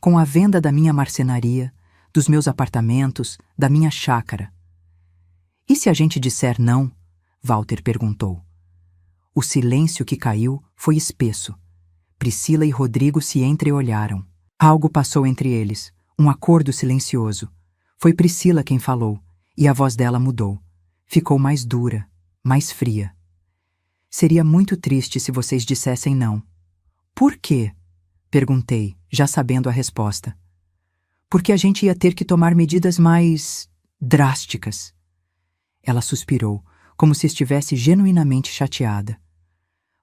Com a venda da minha marcenaria, dos meus apartamentos, da minha chácara. E se a gente disser não? Walter perguntou. O silêncio que caiu foi espesso. Priscila e Rodrigo se entreolharam. Algo passou entre eles, um acordo silencioso. Foi Priscila quem falou, e a voz dela mudou. Ficou mais dura, mais fria. Seria muito triste se vocês dissessem não. Por quê? Perguntei, já sabendo a resposta. Porque a gente ia ter que tomar medidas mais drásticas. Ela suspirou, como se estivesse genuinamente chateada.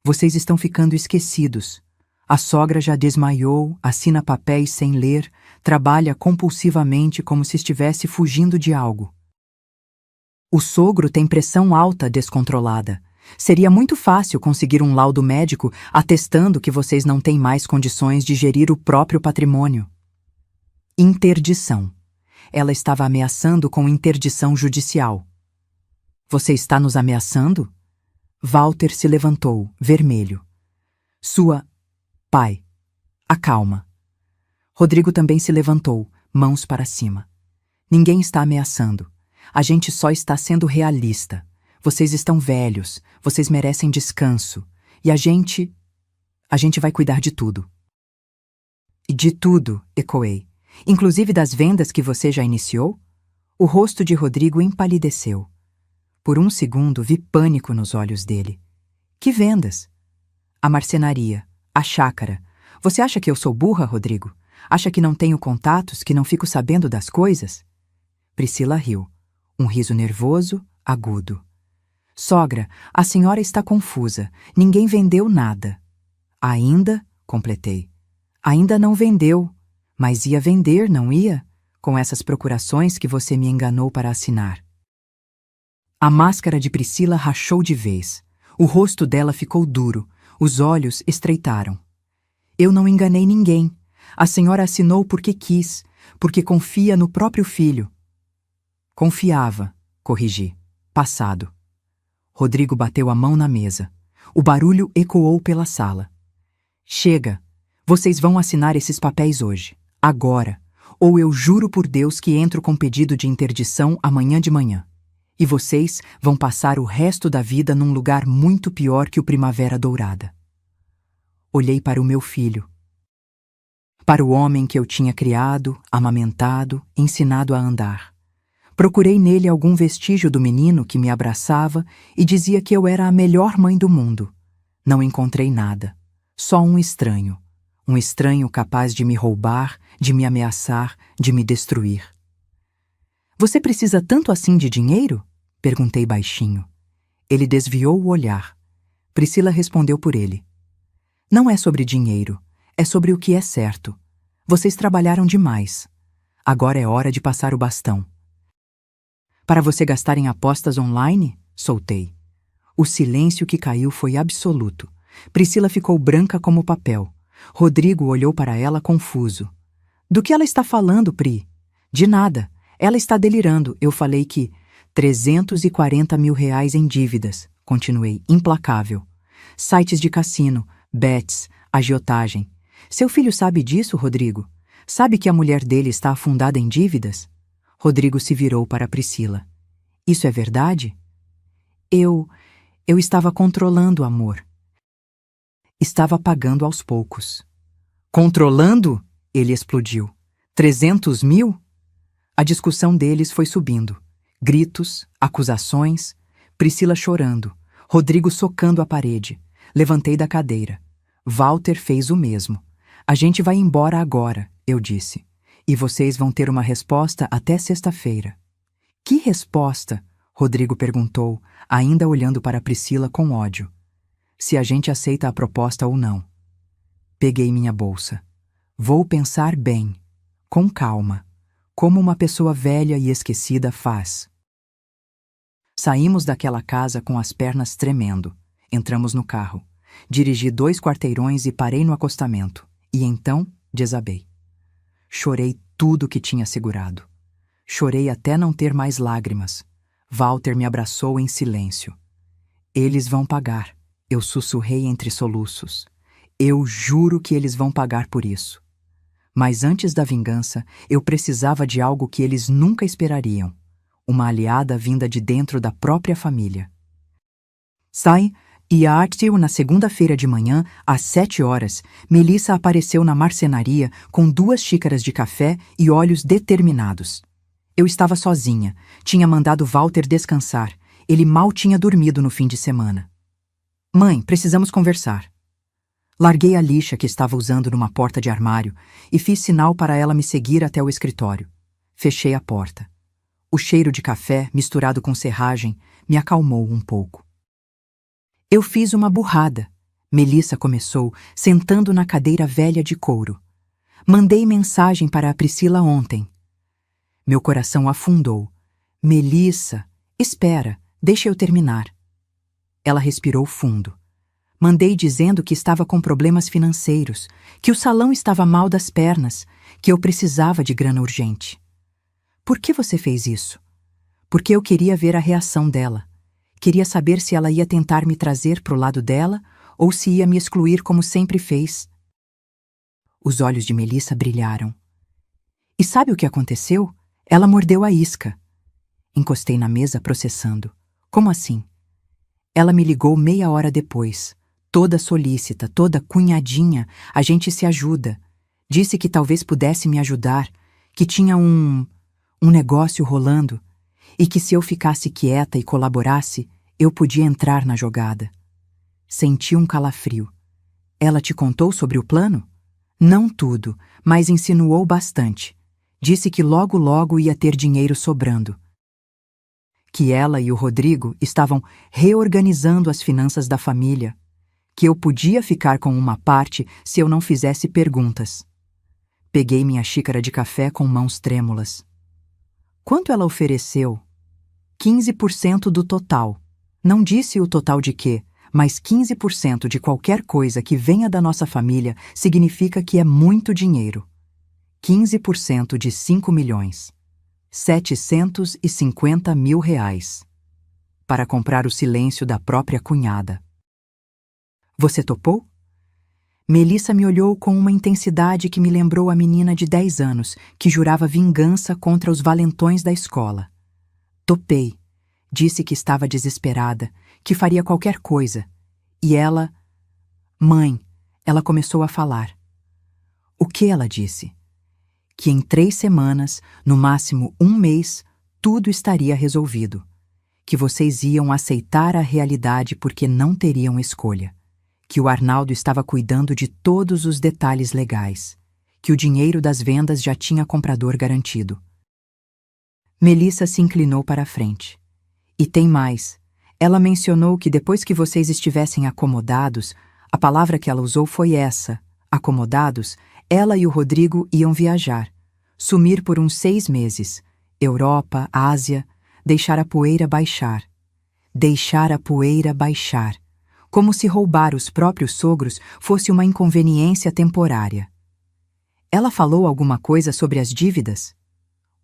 Vocês estão ficando esquecidos. A sogra já desmaiou, assina papéis sem ler, trabalha compulsivamente como se estivesse fugindo de algo. O sogro tem pressão alta descontrolada. Seria muito fácil conseguir um laudo médico atestando que vocês não têm mais condições de gerir o próprio patrimônio. Interdição. Ela estava ameaçando com interdição judicial. Você está nos ameaçando? Walter se levantou, vermelho. Pai. Acalma. Rodrigo também se levantou, mãos para cima. Ninguém está ameaçando. A gente só está sendo realista. Vocês estão velhos, vocês merecem descanso. E a gente vai cuidar de tudo. De tudo, ecoei. Inclusive das vendas que você já iniciou? O rosto de Rodrigo empalideceu. Por um segundo vi pânico nos olhos dele. Que vendas? A marcenaria, a chácara. Você acha que eu sou burra, Rodrigo? Acha que não tenho contatos, que não fico sabendo das coisas? Priscila riu. Um riso nervoso, agudo. Sogra, a senhora está confusa. Ninguém vendeu nada. Ainda, completei. Ainda não vendeu. Mas ia vender, não ia? Com essas procurações que você me enganou para assinar. A máscara de Priscila rachou de vez. O rosto dela ficou duro. Os olhos estreitaram. Eu não enganei ninguém. A senhora assinou porque quis, porque confia no próprio filho. Confiava, corrigi. Passado. Rodrigo bateu a mão na mesa. O barulho ecoou pela sala. Chega. Vocês vão assinar esses papéis hoje. Agora. Ou eu juro por Deus que entro com pedido de interdição amanhã de manhã. E vocês vão passar o resto da vida num lugar muito pior que o Primavera Dourada. Olhei para o meu filho. Para o homem que eu tinha criado, amamentado, ensinado a andar. Procurei nele algum vestígio do menino que me abraçava e dizia que eu era a melhor mãe do mundo. Não encontrei nada. Só um estranho. Um estranho capaz de me roubar, de me ameaçar, de me destruir. Você precisa tanto assim de dinheiro? Perguntei baixinho. Ele desviou o olhar. Priscila respondeu por ele. Não é sobre dinheiro, é sobre o que é certo. Vocês trabalharam demais. Agora é hora de passar o bastão. Para você gastar em apostas online? Soltei. O silêncio que caiu foi absoluto. Priscila ficou branca como papel. Rodrigo olhou para ela confuso. Do que ela está falando, Pri? De nada. Ela está delirando. Eu falei que 340 mil reais em dívidas. Continuei, implacável. Sites de cassino, bets, agiotagem. Seu filho sabe disso, Rodrigo? Sabe que a mulher dele está afundada em dívidas? Rodrigo se virou para Priscila. Isso é verdade? Eu estava controlando o amor. Estava pagando aos poucos. Controlando? Ele explodiu. 300 mil? A discussão deles foi subindo. Gritos, acusações, Priscila chorando, Rodrigo socando a parede. Levantei da cadeira. Walter fez o mesmo. A gente vai embora agora, eu disse. E vocês vão ter uma resposta até sexta-feira. Que resposta? Rodrigo perguntou, ainda olhando para Priscila com ódio. Se a gente aceita a proposta ou não. Peguei minha bolsa. Vou pensar bem, com calma, como uma pessoa velha e esquecida faz. Saímos daquela casa com as pernas tremendo. Entramos no carro. Dirigi 2 quarteirões e parei no acostamento. E então, desabei. Chorei tudo que tinha segurado. Chorei até não ter mais lágrimas. Walter me abraçou em silêncio. Eles vão pagar. Eu sussurrei entre soluços. Eu juro que eles vão pagar por isso. Mas antes da vingança, eu precisava de algo que eles nunca esperariam. Uma aliada vinda de dentro da própria família. E a Artil, na segunda-feira de manhã, às 7 horas, Melissa apareceu na marcenaria com 2 xícaras de café e olhos determinados. Eu estava sozinha. Tinha mandado Walter descansar. Ele mal tinha dormido no fim de semana. Mãe, precisamos conversar. Larguei a lixa que estava usando numa porta de armário e fiz sinal para ela me seguir até o escritório. Fechei a porta. O cheiro de café, misturado com serragem, me acalmou um pouco. Eu fiz uma burrada. Melissa começou, sentando na cadeira velha de couro. Mandei mensagem para a Priscila ontem. Meu coração afundou. Melissa, espera, deixa eu terminar. Ela respirou fundo. Mandei dizendo que estava com problemas financeiros, que o salão estava mal das pernas, que eu precisava de grana urgente. Por que você fez isso? Porque eu queria ver a reação dela. Queria saber se ela ia tentar me trazer para o lado dela ou se ia me excluir como sempre fez. Os olhos de Melissa brilharam. E sabe o que aconteceu? Ela mordeu a isca. Encostei na mesa processando. Como assim? Ela me ligou meia hora depois. Toda solícita, toda cunhadinha, a gente se ajuda. Disse que talvez pudesse me ajudar, que tinha um negócio rolando e que se eu ficasse quieta e colaborasse, eu podia entrar na jogada. Senti um calafrio. Ela te contou sobre o plano? Não tudo, mas insinuou bastante. Disse que logo logo ia ter dinheiro sobrando. Que ela e o Rodrigo estavam reorganizando as finanças da família. Que eu podia ficar com uma parte se eu não fizesse perguntas. Peguei minha xícara de café com mãos trêmulas. Quanto ela ofereceu? 15% do total. Não disse o total de quê, mas 15% de qualquer coisa que venha da nossa família significa que é muito dinheiro. 15% de 5 milhões. 750 mil reais. Para comprar o silêncio da própria cunhada. Você topou? Melissa me olhou com uma intensidade que me lembrou a menina de 10 anos que jurava vingança contra os valentões da escola. Topei. Disse que estava desesperada, que faria qualquer coisa. E ela... Mãe, ela começou a falar. O que ela disse? Que em 3 semanas, no máximo 1 mês, tudo estaria resolvido. Que vocês iam aceitar a realidade porque não teriam escolha. Que o Arnaldo estava cuidando de todos os detalhes legais. Que o dinheiro das vendas já tinha comprador garantido. Melissa se inclinou para a frente. E tem mais. Ela mencionou que depois que vocês estivessem acomodados, a palavra que ela usou foi essa, acomodados, ela e o Rodrigo iam viajar. Sumir por uns 6 meses. Europa, Ásia, deixar a poeira baixar. Deixar a poeira baixar. Como se roubar os próprios sogros fosse uma inconveniência temporária. Ela falou alguma coisa sobre as dívidas?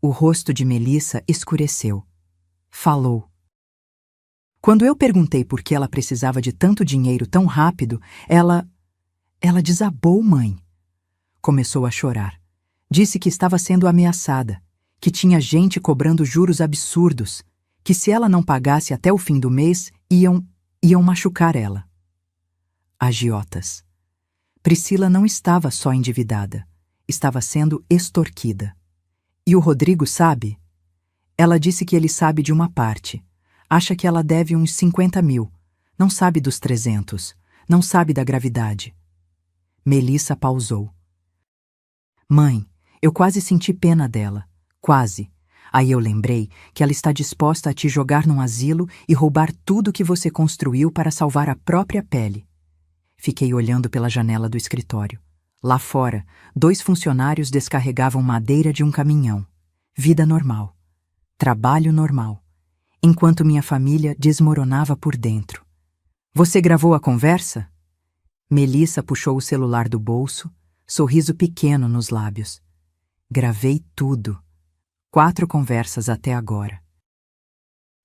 O rosto de Melissa escureceu. Falou. Quando eu perguntei por que ela precisava de tanto dinheiro tão rápido, ela desabou, mãe. Começou a chorar. Disse que estava sendo ameaçada, que tinha gente cobrando juros absurdos, que se ela não pagasse até o fim do mês, iam machucar ela. Agiotas. Priscila não estava só endividada, estava sendo extorquida. E o Rodrigo sabe? Ela disse que ele sabe de uma parte. Acha que ela deve uns 50 mil. Não sabe dos 300. Não sabe da gravidade. Melissa pausou. Mãe, eu quase senti pena dela. Quase. Aí eu lembrei que ela está disposta a te jogar num asilo e roubar tudo que você construiu para salvar a própria pele. Fiquei olhando pela janela do escritório. Lá fora, 2 funcionários descarregavam madeira de um caminhão. Vida normal. Trabalho normal. Enquanto minha família desmoronava por dentro. Você gravou a conversa? Melissa puxou o celular do bolso, sorriso pequeno nos lábios. Gravei tudo. 4 conversas até agora.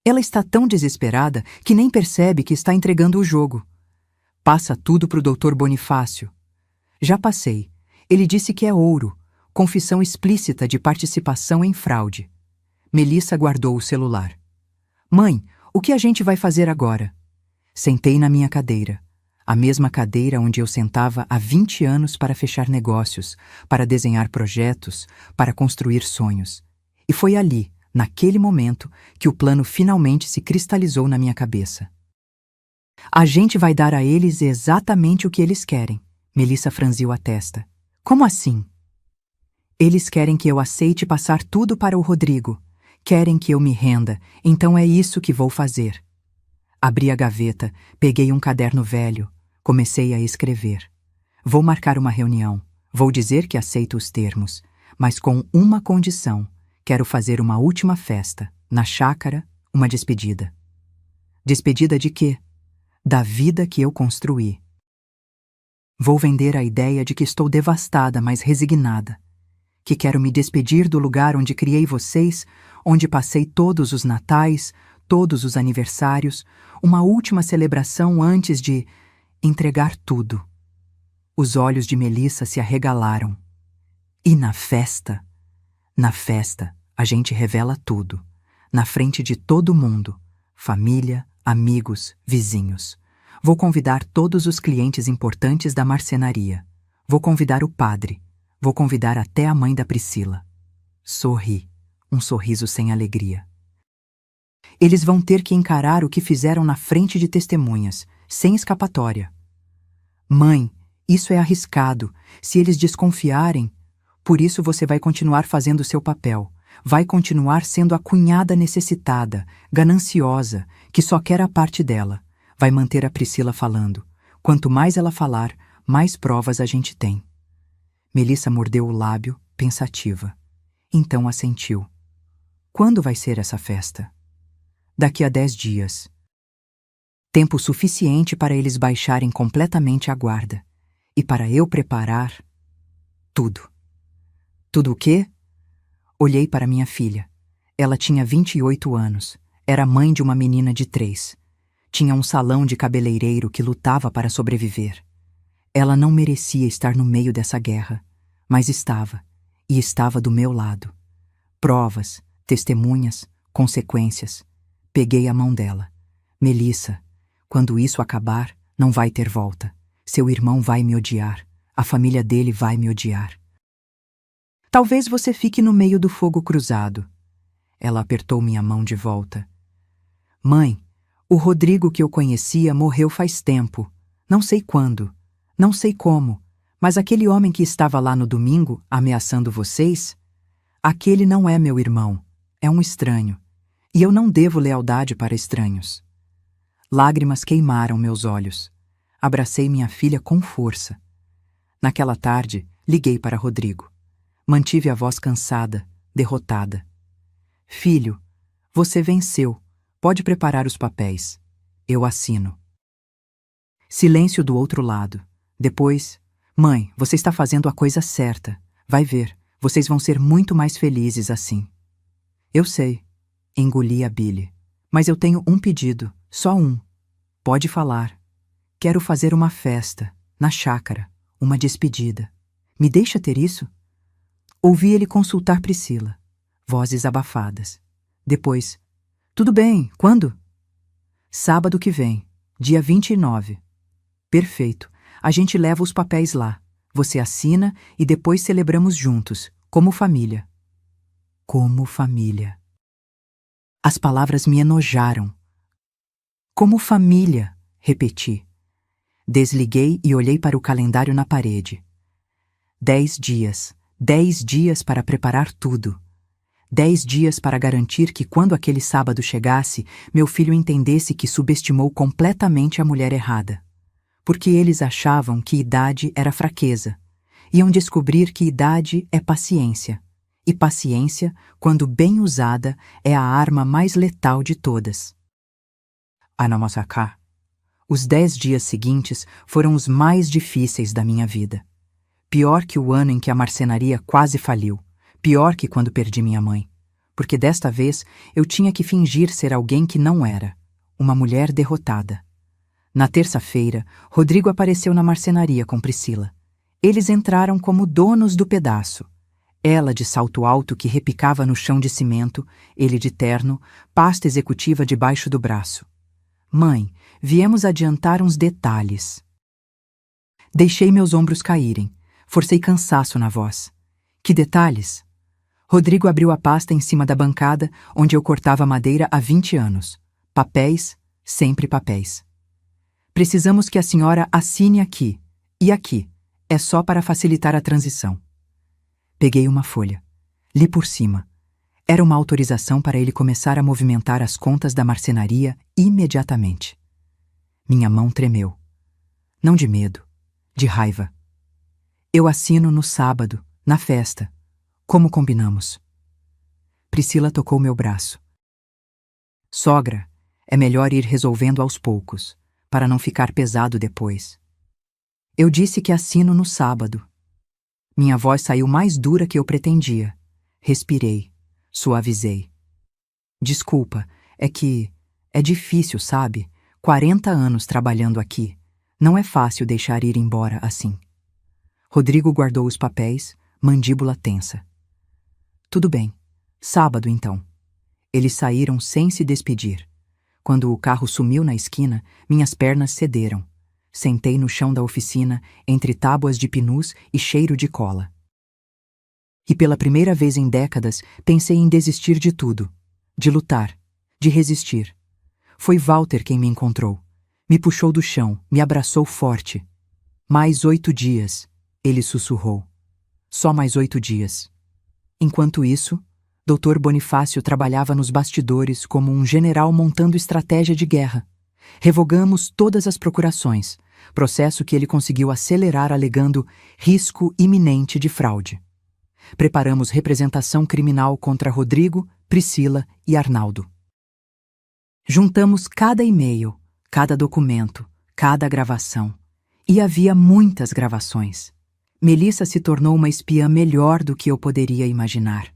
Ela está tão desesperada que nem percebe que está entregando o jogo. Passa tudo para o Dr. Bonifácio. Já passei. Ele disse que é ouro, confissão explícita de participação em fraude. Melissa guardou o celular. Mãe, o que a gente vai fazer agora? Sentei na minha cadeira. A mesma cadeira onde eu sentava há 20 anos para fechar negócios, para desenhar projetos, para construir sonhos. E foi ali, naquele momento, que o plano finalmente se cristalizou na minha cabeça. A gente vai dar a eles exatamente o que eles querem. Melissa franziu a testa. Como assim? Eles querem que eu aceite passar tudo para o Rodrigo. Querem que eu me renda, então é isso que vou fazer. Abri a gaveta, peguei um caderno velho, comecei a escrever. Vou marcar uma reunião, vou dizer que aceito os termos, mas com uma condição. Quero fazer uma última festa, na chácara, uma despedida. Despedida de quê? Da vida que eu construí. Vou vender a ideia de que estou devastada, mas resignada. Que quero me despedir do lugar onde criei vocês, onde passei todos os natais, todos os aniversários, uma última celebração antes de entregar tudo. Os olhos de Melissa se arregalaram. E na festa? Na festa, a gente revela tudo. Na frente de todo mundo. Família, amigos, vizinhos. Vou convidar todos os clientes importantes da marcenaria. Vou convidar o padre. Vou convidar até a mãe da Priscila. Sorri, um sorriso sem alegria. Eles vão ter que encarar o que fizeram na frente de testemunhas, sem escapatória. Mãe, isso é arriscado. Se eles desconfiarem, por isso você vai continuar fazendo seu papel. Vai continuar sendo a cunhada necessitada, gananciosa, que só quer a parte dela. Vai manter a Priscila falando. Quanto mais ela falar, mais provas a gente tem. Melissa mordeu o lábio, pensativa. Então assentiu. Quando vai ser essa festa? Daqui a 10 dias. Tempo suficiente para eles baixarem completamente a guarda. E para eu preparar tudo. Tudo o quê? Olhei para minha filha. Ela tinha 28 anos. Era mãe de uma menina de 3. Tinha um salão de cabeleireiro que lutava para sobreviver. Ela não merecia estar no meio dessa guerra, mas estava, e estava do meu lado. Provas, testemunhas, consequências. Peguei a mão dela. Melissa, quando isso acabar, não vai ter volta. Seu irmão vai me odiar. A família dele vai me odiar. Talvez você fique no meio do fogo cruzado. Ela apertou minha mão de volta. Mãe, o Rodrigo que eu conhecia morreu faz tempo. Não sei quando, não sei como, mas aquele homem que estava lá no domingo, ameaçando vocês, aquele não é meu irmão, é um estranho. E eu não devo lealdade para estranhos. Lágrimas queimaram meus olhos. Abracei minha filha com força. Naquela tarde, liguei para Rodrigo. Mantive a voz cansada, derrotada. Filho, você venceu. Pode preparar os papéis. Eu assino. Silêncio do outro lado. Depois, mãe, você está fazendo a coisa certa. Vai ver, vocês vão ser muito mais felizes assim. Eu sei. Engoli a Billy. Mas eu tenho um pedido, só um. Pode falar. Quero fazer uma festa, na chácara, uma despedida. Me deixa ter isso? Ouvi ele consultar Priscila. Vozes abafadas. Depois, tudo bem, quando? Sábado que vem, dia 29. Perfeito, a gente leva os papéis lá. Você assina e depois celebramos juntos, como família. Como família. As palavras me enojaram. Como família, repeti. Desliguei e olhei para o calendário na parede. 10 dias. 10 dias para preparar tudo. 10 dias para garantir que quando aquele sábado chegasse, meu filho entendesse que subestimou completamente a mulher errada. Porque eles achavam que idade era fraqueza. Iam descobrir que idade é paciência. E paciência, quando bem usada, é a arma mais letal de todas. Anamosaká. Os 10 dias seguintes foram os mais difíceis da minha vida. Pior que o ano em que a marcenaria quase faliu. Pior que quando perdi minha mãe. Porque desta vez eu tinha que fingir ser alguém que não era. Uma mulher derrotada. Na terça-feira, Rodrigo apareceu na marcenaria com Priscila. Eles entraram como donos do pedaço. Ela de salto alto que repicava no chão de cimento, ele de terno, pasta executiva debaixo do braço. Mãe, viemos adiantar uns detalhes. Deixei meus ombros caírem. Forcei cansaço na voz. Que detalhes? Rodrigo abriu a pasta em cima da bancada, onde eu cortava madeira há 20 anos. Papéis, sempre papéis. Precisamos que a senhora assine aqui. E aqui. É só para facilitar a transição. Peguei uma folha. Li por cima. Era uma autorização para ele começar a movimentar as contas da marcenaria imediatamente. Minha mão tremeu. Não de medo, de raiva. Eu assino no sábado, na festa. Como combinamos. Priscila tocou meu braço. Sogra, é melhor ir resolvendo aos poucos, para não ficar pesado depois. Eu disse que assino no sábado. Minha voz saiu mais dura que eu pretendia. Respirei, suavizei. Desculpa, é que é difícil, sabe? 40 anos trabalhando aqui. Não é fácil deixar ir embora assim. Rodrigo guardou os papéis, mandíbula tensa. Tudo bem. Sábado, então. Eles saíram sem se despedir. Quando o carro sumiu na esquina, minhas pernas cederam. Sentei no chão da oficina, entre tábuas de pinus e cheiro de cola. E pela primeira vez em décadas, pensei em desistir de tudo. De lutar. De resistir. Foi Walter quem me encontrou. Me puxou do chão, me abraçou forte. Mais 8 dias, ele sussurrou. Só mais 8 dias. Enquanto isso, Dr. Bonifácio trabalhava nos bastidores como um general montando estratégia de guerra. Revogamos todas as procurações, processo que ele conseguiu acelerar alegando risco iminente de fraude. Preparamos representação criminal contra Rodrigo, Priscila e Arnaldo. Juntamos cada e-mail, cada documento, cada gravação. E havia muitas gravações. Melissa se tornou uma espiã melhor do que eu poderia imaginar.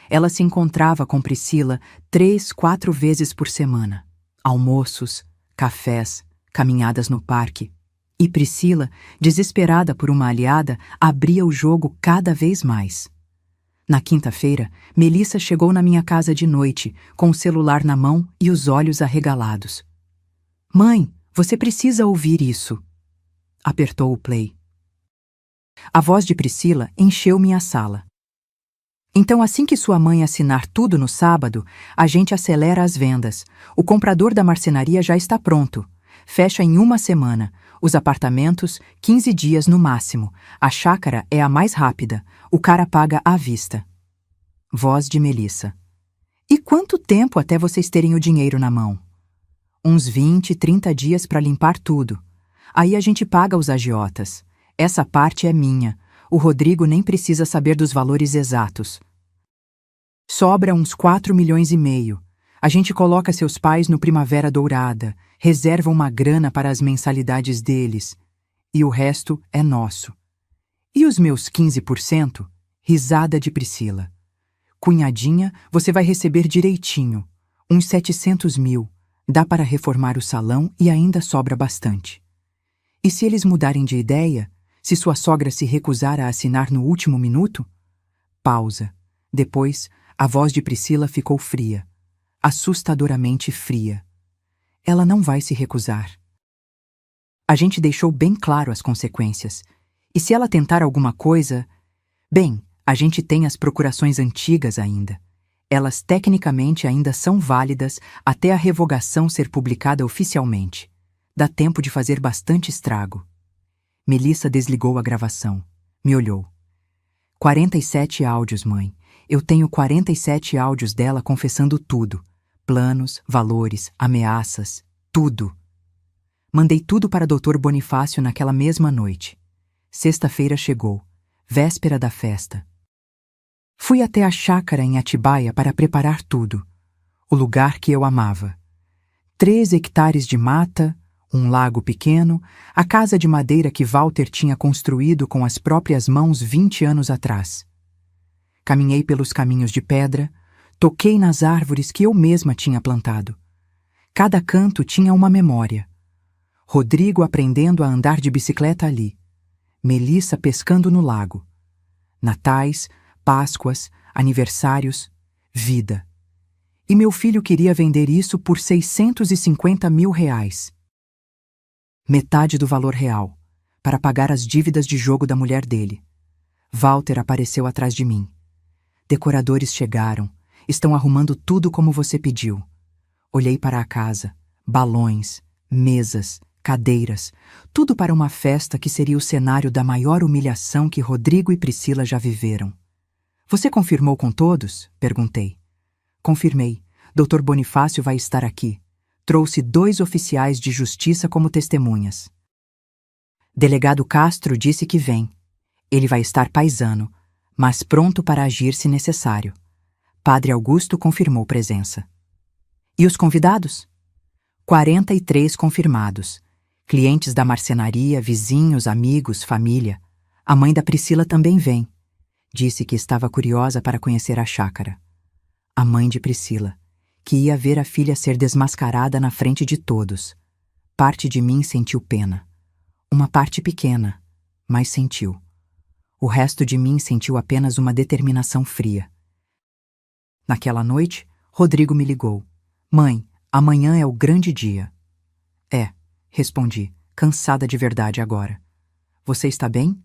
Ela se encontrava com Priscila 3, 4 vezes por semana. Almoços, cafés, caminhadas no parque. E Priscila, desesperada por uma aliada, abria o jogo cada vez mais. Na quinta-feira, Melissa chegou na minha casa de noite, com o celular na mão e os olhos arregalados. Mãe, você precisa ouvir isso. Apertou o play. A voz de Priscila encheu minha sala. Então, assim que sua mãe assinar tudo no sábado, a gente acelera as vendas. O comprador da marcenaria já está pronto. Fecha em 1 semana. Os apartamentos, 15 dias no máximo. A chácara é a mais rápida. O cara paga à vista. Voz de Melissa. E quanto tempo até vocês terem o dinheiro na mão? Uns 20, 30 dias para limpar tudo. Aí a gente paga os agiotas. Essa parte é minha. O Rodrigo nem precisa saber dos valores exatos. Sobra uns 4,5 milhões. A gente coloca seus pais no Primavera Dourada, reserva uma grana para as mensalidades deles. E o resto é nosso. E os meus 15%? Risada de Priscila. Cunhadinha, você vai receber direitinho. Uns 700 mil. Dá para reformar o salão e ainda sobra bastante. E se eles mudarem de ideia? Se sua sogra se recusar a assinar no último minuto? Pausa. Depois, a voz de Priscila ficou fria. Assustadoramente fria. Ela não vai se recusar. A gente deixou bem claro as consequências. E se ela tentar alguma coisa... Bem, a gente tem as procurações antigas ainda. Elas tecnicamente ainda são válidas até a revogação ser publicada oficialmente. Dá tempo de fazer bastante estrago. Melissa desligou a gravação. Me olhou. 47 áudios, mãe. Eu tenho 47 áudios dela confessando tudo. Planos, valores, ameaças, tudo. Mandei tudo para Dr. Bonifácio naquela mesma noite. Sexta-feira chegou, véspera da festa. Fui até a chácara em Atibaia para preparar tudo. O lugar que eu amava. 3 hectares de mata, um lago pequeno, a casa de madeira que Walter tinha construído com as próprias mãos 20 anos atrás. Caminhei pelos caminhos de pedra, toquei nas árvores que eu mesma tinha plantado. Cada canto tinha uma memória. Rodrigo aprendendo a andar de bicicleta ali. Melissa pescando no lago. Natais, Páscoas, aniversários, vida. E meu filho queria vender isso por 650 mil reais. Metade do valor real, para pagar as dívidas de jogo da mulher dele. Walter apareceu atrás de mim. Decoradores chegaram, estão arrumando tudo como você pediu. Olhei para a casa, balões, mesas, cadeiras, tudo para uma festa que seria o cenário da maior humilhação que Rodrigo e Priscila já viveram. Você confirmou com todos? Perguntei. Confirmei. Dr. Bonifácio vai estar aqui. Trouxe 2 oficiais de justiça como testemunhas. Delegado Castro disse que vem. Ele vai estar paisano, mas pronto para agir se necessário. Padre Augusto confirmou presença. E os convidados? 43 confirmados. Clientes da marcenaria, vizinhos, amigos, família. A mãe da Priscila também vem. Disse que estava curiosa para conhecer a chácara. A mãe de Priscila, que ia ver a filha ser desmascarada na frente de todos. Parte de mim sentiu pena. Uma parte pequena, mas sentiu. O resto de mim sentiu apenas uma determinação fria. Naquela noite, Rodrigo me ligou. Mãe, amanhã é o grande dia. É, respondi, cansada de verdade agora. Você está bem?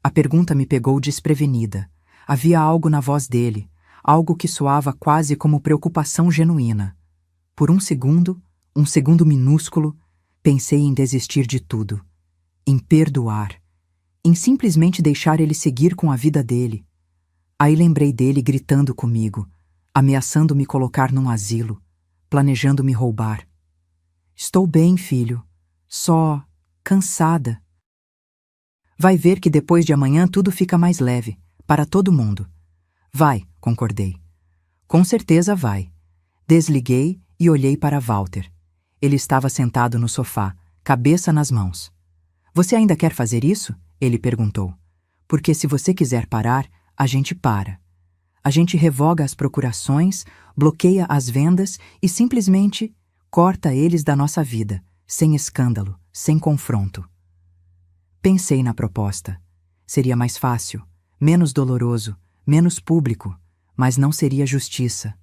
A pergunta me pegou desprevenida. Havia algo na voz dele, algo que soava quase como preocupação genuína. Por um segundo minúsculo, pensei em desistir de tudo, em perdoar, em simplesmente deixar ele seguir com a vida dele. Aí lembrei dele gritando comigo, ameaçando me colocar num asilo, planejando me roubar. Estou bem, filho, só cansada. Vai ver que depois de amanhã tudo fica mais leve, para todo mundo. Vai, concordei. Com certeza vai. Desliguei e olhei para Walter. Ele estava sentado no sofá, cabeça nas mãos. Você ainda quer fazer isso? Ele perguntou. Porque se você quiser parar, a gente para. A gente revoga as procurações, bloqueia as vendas e simplesmente corta eles da nossa vida, sem escândalo, sem confronto. Pensei na proposta. Seria mais fácil, menos doloroso, menos público, mas não seria justiça.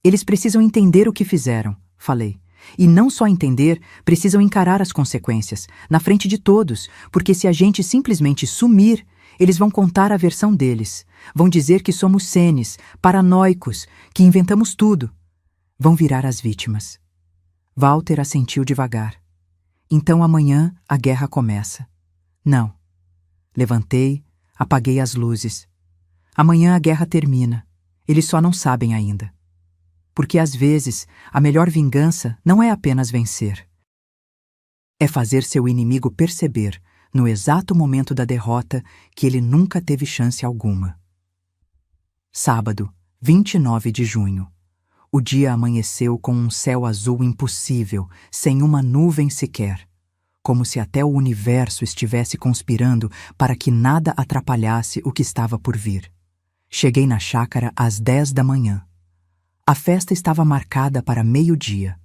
Eles precisam entender o que fizeram, falei. E não só entender, precisam encarar as consequências, na frente de todos, porque se a gente simplesmente sumir, eles vão contar a versão deles. Vão dizer que somos senes, paranoicos, que inventamos tudo. Vão virar as vítimas. Walter assentiu devagar. Então amanhã a guerra começa. Não. Levantei, apaguei as luzes. Amanhã a guerra termina. Eles só não sabem ainda. Porque às vezes a melhor vingança não é apenas vencer. É fazer seu inimigo perceber, no exato momento da derrota, que ele nunca teve chance alguma. Sábado, 29 de junho. O dia amanheceu com um céu azul impossível, sem uma nuvem sequer, como se até o universo estivesse conspirando para que nada atrapalhasse o que estava por vir. Cheguei na chácara às 10 da manhã. A festa estava marcada para meio-dia.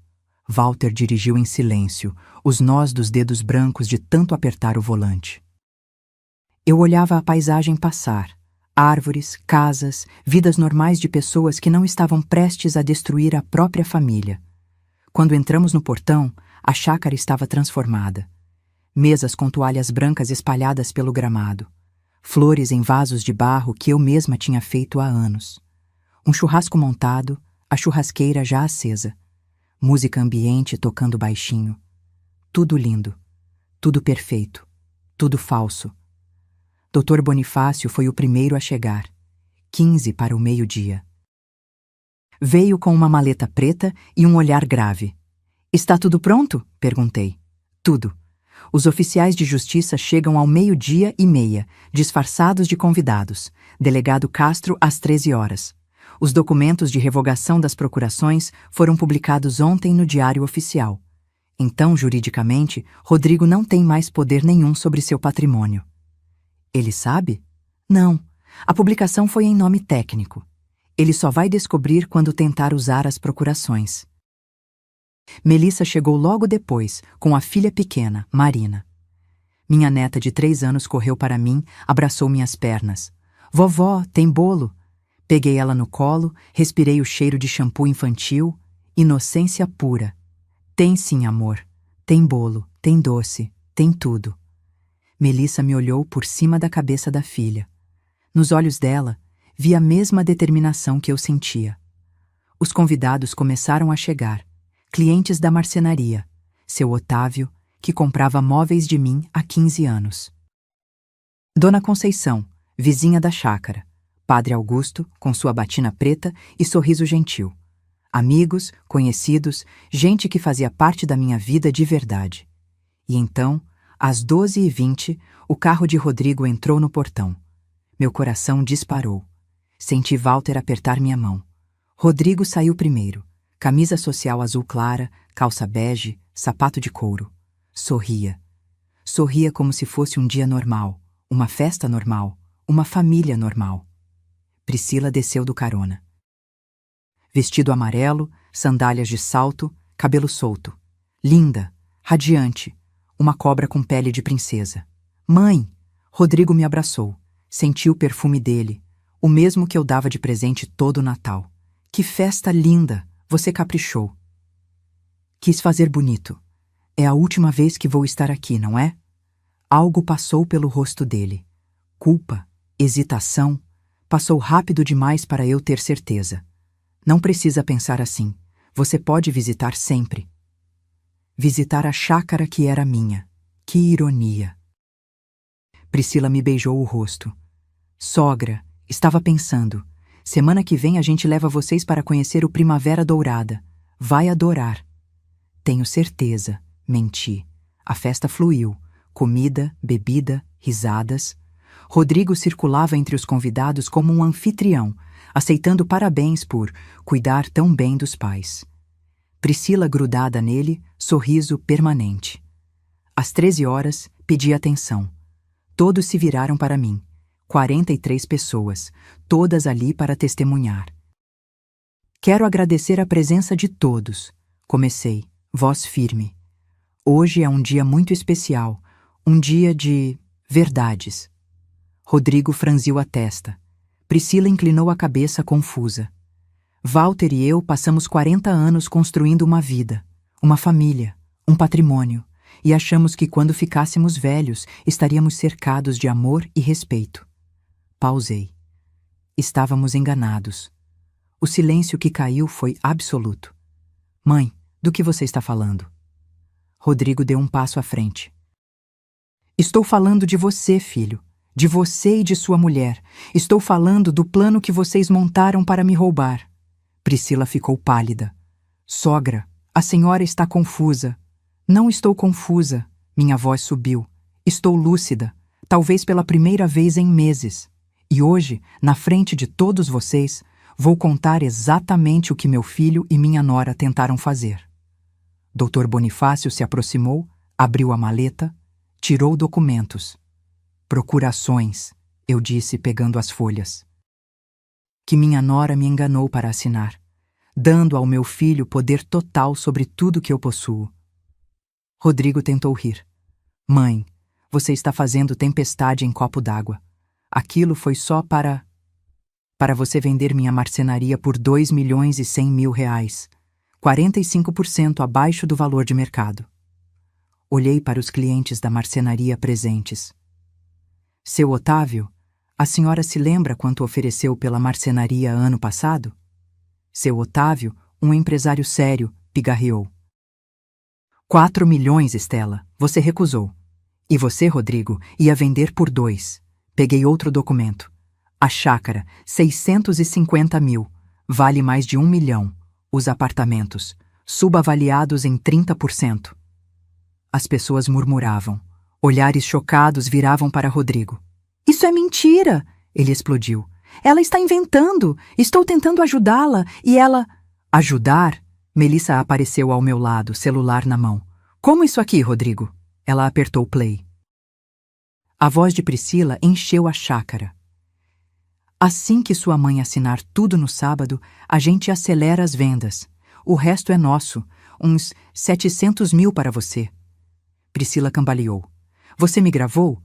Walter dirigiu em silêncio, os nós dos dedos brancos de tanto apertar o volante. Eu olhava a paisagem passar, árvores, casas, vidas normais de pessoas que não estavam prestes a destruir a própria família. Quando entramos no portão, a chácara estava transformada. Mesas com toalhas brancas espalhadas pelo gramado. Flores em vasos de barro que eu mesma tinha feito há anos. Um churrasco montado, a churrasqueira já acesa. Música ambiente tocando baixinho. Tudo lindo. Tudo perfeito. Tudo falso. Dr. Bonifácio foi o primeiro a chegar. 15 para o meio-dia. Veio com uma maleta preta e um olhar grave. Está tudo pronto? Perguntei. Tudo. Os oficiais de justiça chegam ao 12:30, disfarçados de convidados. Delegado Castro às 13 horas. Os documentos de revogação das procurações foram publicados ontem no Diário Oficial. Então, juridicamente, Rodrigo não tem mais poder nenhum sobre seu patrimônio. Ele sabe? Não. A publicação foi em nome técnico. Ele só vai descobrir quando tentar usar as procurações. Melissa chegou logo depois, com a filha pequena, Marina. Minha neta de 3 anos correu para mim, abraçou minhas pernas. Vovó, tem bolo? Peguei ela no colo, respirei o cheiro de shampoo infantil, inocência pura. Tem sim, amor. Tem bolo, tem doce, tem tudo. Melissa me olhou por cima da cabeça da filha. Nos olhos dela, vi a mesma determinação que eu sentia. Os convidados começaram a chegar, clientes da marcenaria, seu Otávio, que comprava móveis de mim há 15 anos. Dona Conceição, vizinha da chácara. Padre Augusto, com sua batina preta e sorriso gentil. Amigos, conhecidos, gente que fazia parte da minha vida de verdade. E então, às 12:20, o carro de Rodrigo entrou no portão. Meu coração disparou. Senti Walter apertar minha mão. Rodrigo saiu primeiro. Camisa social azul clara, calça bege, sapato de couro. Sorria. Sorria como se fosse um dia normal, uma festa normal, uma família normal. Priscila desceu do carona. Vestido amarelo, sandálias de salto, cabelo solto. Linda, radiante, uma cobra com pele de princesa. Mãe! Rodrigo me abraçou. Senti o perfume dele, o mesmo que eu dava de presente todo Natal. Que festa linda! Você caprichou. Quis fazer bonito. É a última vez que vou estar aqui, não é? Algo passou pelo rosto dele. Culpa, hesitação. Passou rápido demais para eu ter certeza. Não precisa pensar assim. Você pode visitar sempre. Visitar a chácara que era minha. Que ironia. Priscila me beijou o rosto. Sogra, estava pensando. Semana que vem a gente leva vocês para conhecer o Primavera Dourada. Vai adorar. Tenho certeza. Menti. A festa fluiu. Comida, bebida, risadas. Rodrigo circulava entre os convidados como um anfitrião, aceitando parabéns por cuidar tão bem dos pais. Priscila grudada nele, sorriso permanente. Às 13 horas, pedi atenção. Todos se viraram para mim. 43 pessoas, todas ali para testemunhar. Quero agradecer a presença de todos. Comecei, voz firme. Hoje é um dia muito especial, um dia de verdades. Rodrigo franziu a testa. Priscila inclinou a cabeça confusa. Walter e eu passamos 40 anos construindo uma vida, uma família, um patrimônio, e achamos que quando ficássemos velhos estaríamos cercados de amor e respeito. Pausei. Estávamos enganados. O silêncio que caiu foi absoluto. Mãe, do que você está falando? Rodrigo deu um passo à frente. Estou falando de você, filho. De você e de sua mulher. Estou falando do plano que vocês montaram para me roubar. Priscila ficou pálida. Sogra, a senhora está confusa. Não estou confusa. Minha voz subiu. Estou lúcida, talvez pela primeira vez em meses. E hoje, na frente de todos vocês, vou contar exatamente o que meu filho e minha nora tentaram fazer. Dr. Bonifácio se aproximou, abriu a maleta, tirou documentos. Procurações, eu disse pegando as folhas. Que minha nora me enganou para assinar, dando ao meu filho poder total sobre tudo que eu possuo. Rodrigo tentou rir. Mãe, você está fazendo tempestade em copo d'água. Aquilo foi só para você vender minha marcenaria por 2.100.000 reais, 45% abaixo do valor de mercado. Olhei para os clientes da marcenaria presentes. Seu Otávio, a senhora se lembra quanto ofereceu pela marcenaria ano passado? Seu Otávio, um empresário sério, pigarreou. 4 milhões, Estela, você recusou. E você, Rodrigo, ia vender por 2. Peguei outro documento. A chácara, 650.000, vale mais de 1 milhão. Os apartamentos, subavaliados em 30%. As pessoas murmuravam. Olhares chocados viravam para Rodrigo. Isso é mentira! Ele explodiu. Ela está inventando! Estou tentando ajudá-la e ela... Ajudar? Melissa apareceu ao meu lado, celular na mão. Como isso aqui, Rodrigo? Ela apertou play. A voz de Priscila encheu a chácara. Assim que sua mãe assinar tudo no sábado, a gente acelera as vendas. O resto é nosso, uns 700.000 para você. Priscila cambaleou. Você me gravou?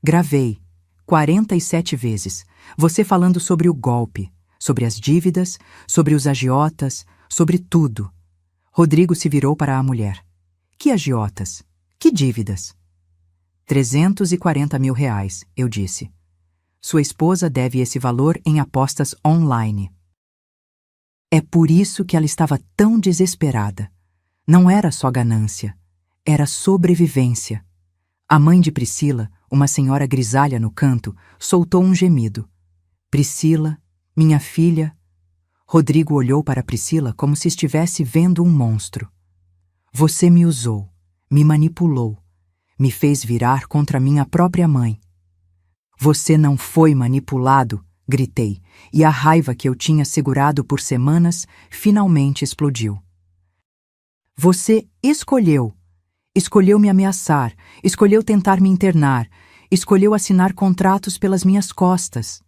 Gravei. 47 vezes. Você falando sobre o golpe, sobre as dívidas, sobre os agiotas, sobre tudo. Rodrigo se virou para a mulher. Que agiotas? Que dívidas? 340.000 reais, eu disse. Sua esposa deve esse valor em apostas online. É por isso que ela estava tão desesperada. Não era só ganância, era sobrevivência. A mãe de Priscila, uma senhora grisalha no canto, soltou um gemido. Priscila, minha filha... Rodrigo olhou para Priscila como se estivesse vendo um monstro. Você me usou, me manipulou, me fez virar contra minha própria mãe. Você não foi manipulado, gritei, e a raiva que eu tinha segurado por semanas finalmente explodiu. Você escolheu me ameaçar, escolheu tentar me internar, escolheu assinar contratos pelas minhas costas.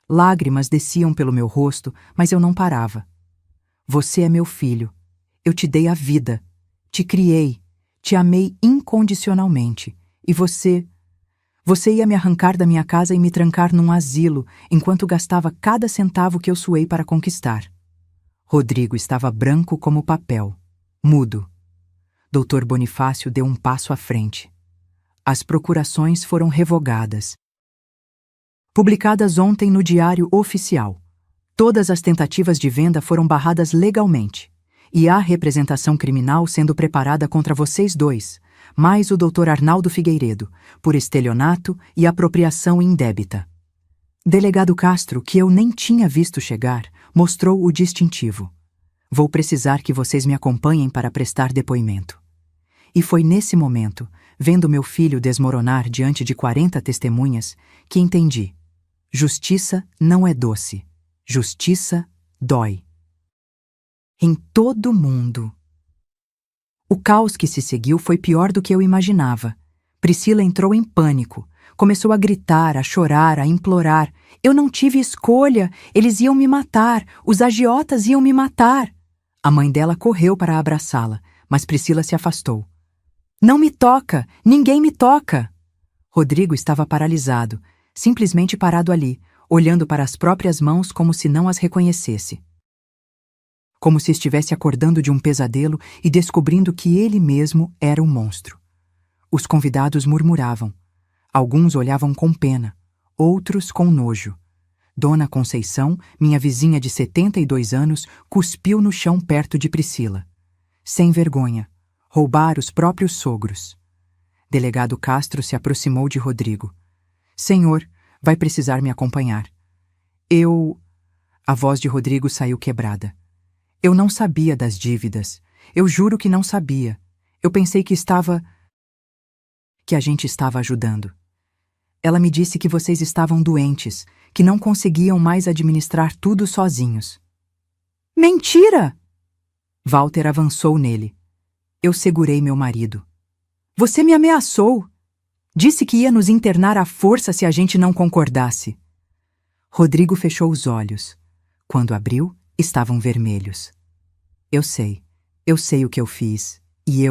Lágrimas desciam pelo meu rosto, mas eu não parava. Você é meu filho. Eu te dei a vida. Te criei. Te amei incondicionalmente. E você Você ia me arrancar da minha casa e me trancar num asilo, enquanto gastava cada centavo que eu suei para conquistar. Rodrigo estava branco como papel, mudo. Dr. Bonifácio deu um passo à frente. As procurações foram revogadas. Publicadas ontem no Diário Oficial. Todas as tentativas de venda foram barradas legalmente. E há representação criminal sendo preparada contra vocês dois, mais o Dr. Arnaldo Figueiredo, por estelionato e apropriação indébita. Delegado Castro, que eu nem tinha visto chegar, mostrou o distintivo. Vou precisar que vocês me acompanhem para prestar depoimento. E foi nesse momento, vendo meu filho desmoronar diante de 40 testemunhas, que entendi. Justiça não é doce. Justiça dói. Em todo mundo. O caos que se seguiu foi pior do que eu imaginava. Priscila entrou em pânico. Começou a gritar, a chorar, a implorar. Eu não tive escolha. Eles iam me matar. Os agiotas iam me matar. A mãe dela correu para abraçá-la, mas Priscila se afastou. Não me toca! Ninguém me toca! Rodrigo estava paralisado, simplesmente parado ali, olhando para as próprias mãos como se não as reconhecesse. Como se estivesse acordando de um pesadelo e descobrindo que ele mesmo era um monstro. Os convidados murmuravam. Alguns olhavam com pena, outros com nojo. Dona Conceição, minha vizinha de 72 anos, cuspiu no chão perto de Priscila. Sem vergonha. Roubar os próprios sogros. Delegado Castro se aproximou de Rodrigo. Senhor, vai precisar me acompanhar. A voz de Rodrigo saiu quebrada. Eu não sabia das dívidas. Eu juro que não sabia. Eu pensei que a gente estava ajudando. Ela me disse que vocês estavam doentes, que não conseguiam mais administrar tudo sozinhos. Mentira! Walter avançou nele. Eu segurei meu marido. Você me ameaçou. Disse que ia nos internar à força se a gente não concordasse. Rodrigo fechou os olhos. Quando abriu, estavam vermelhos. Eu sei o que eu fiz. E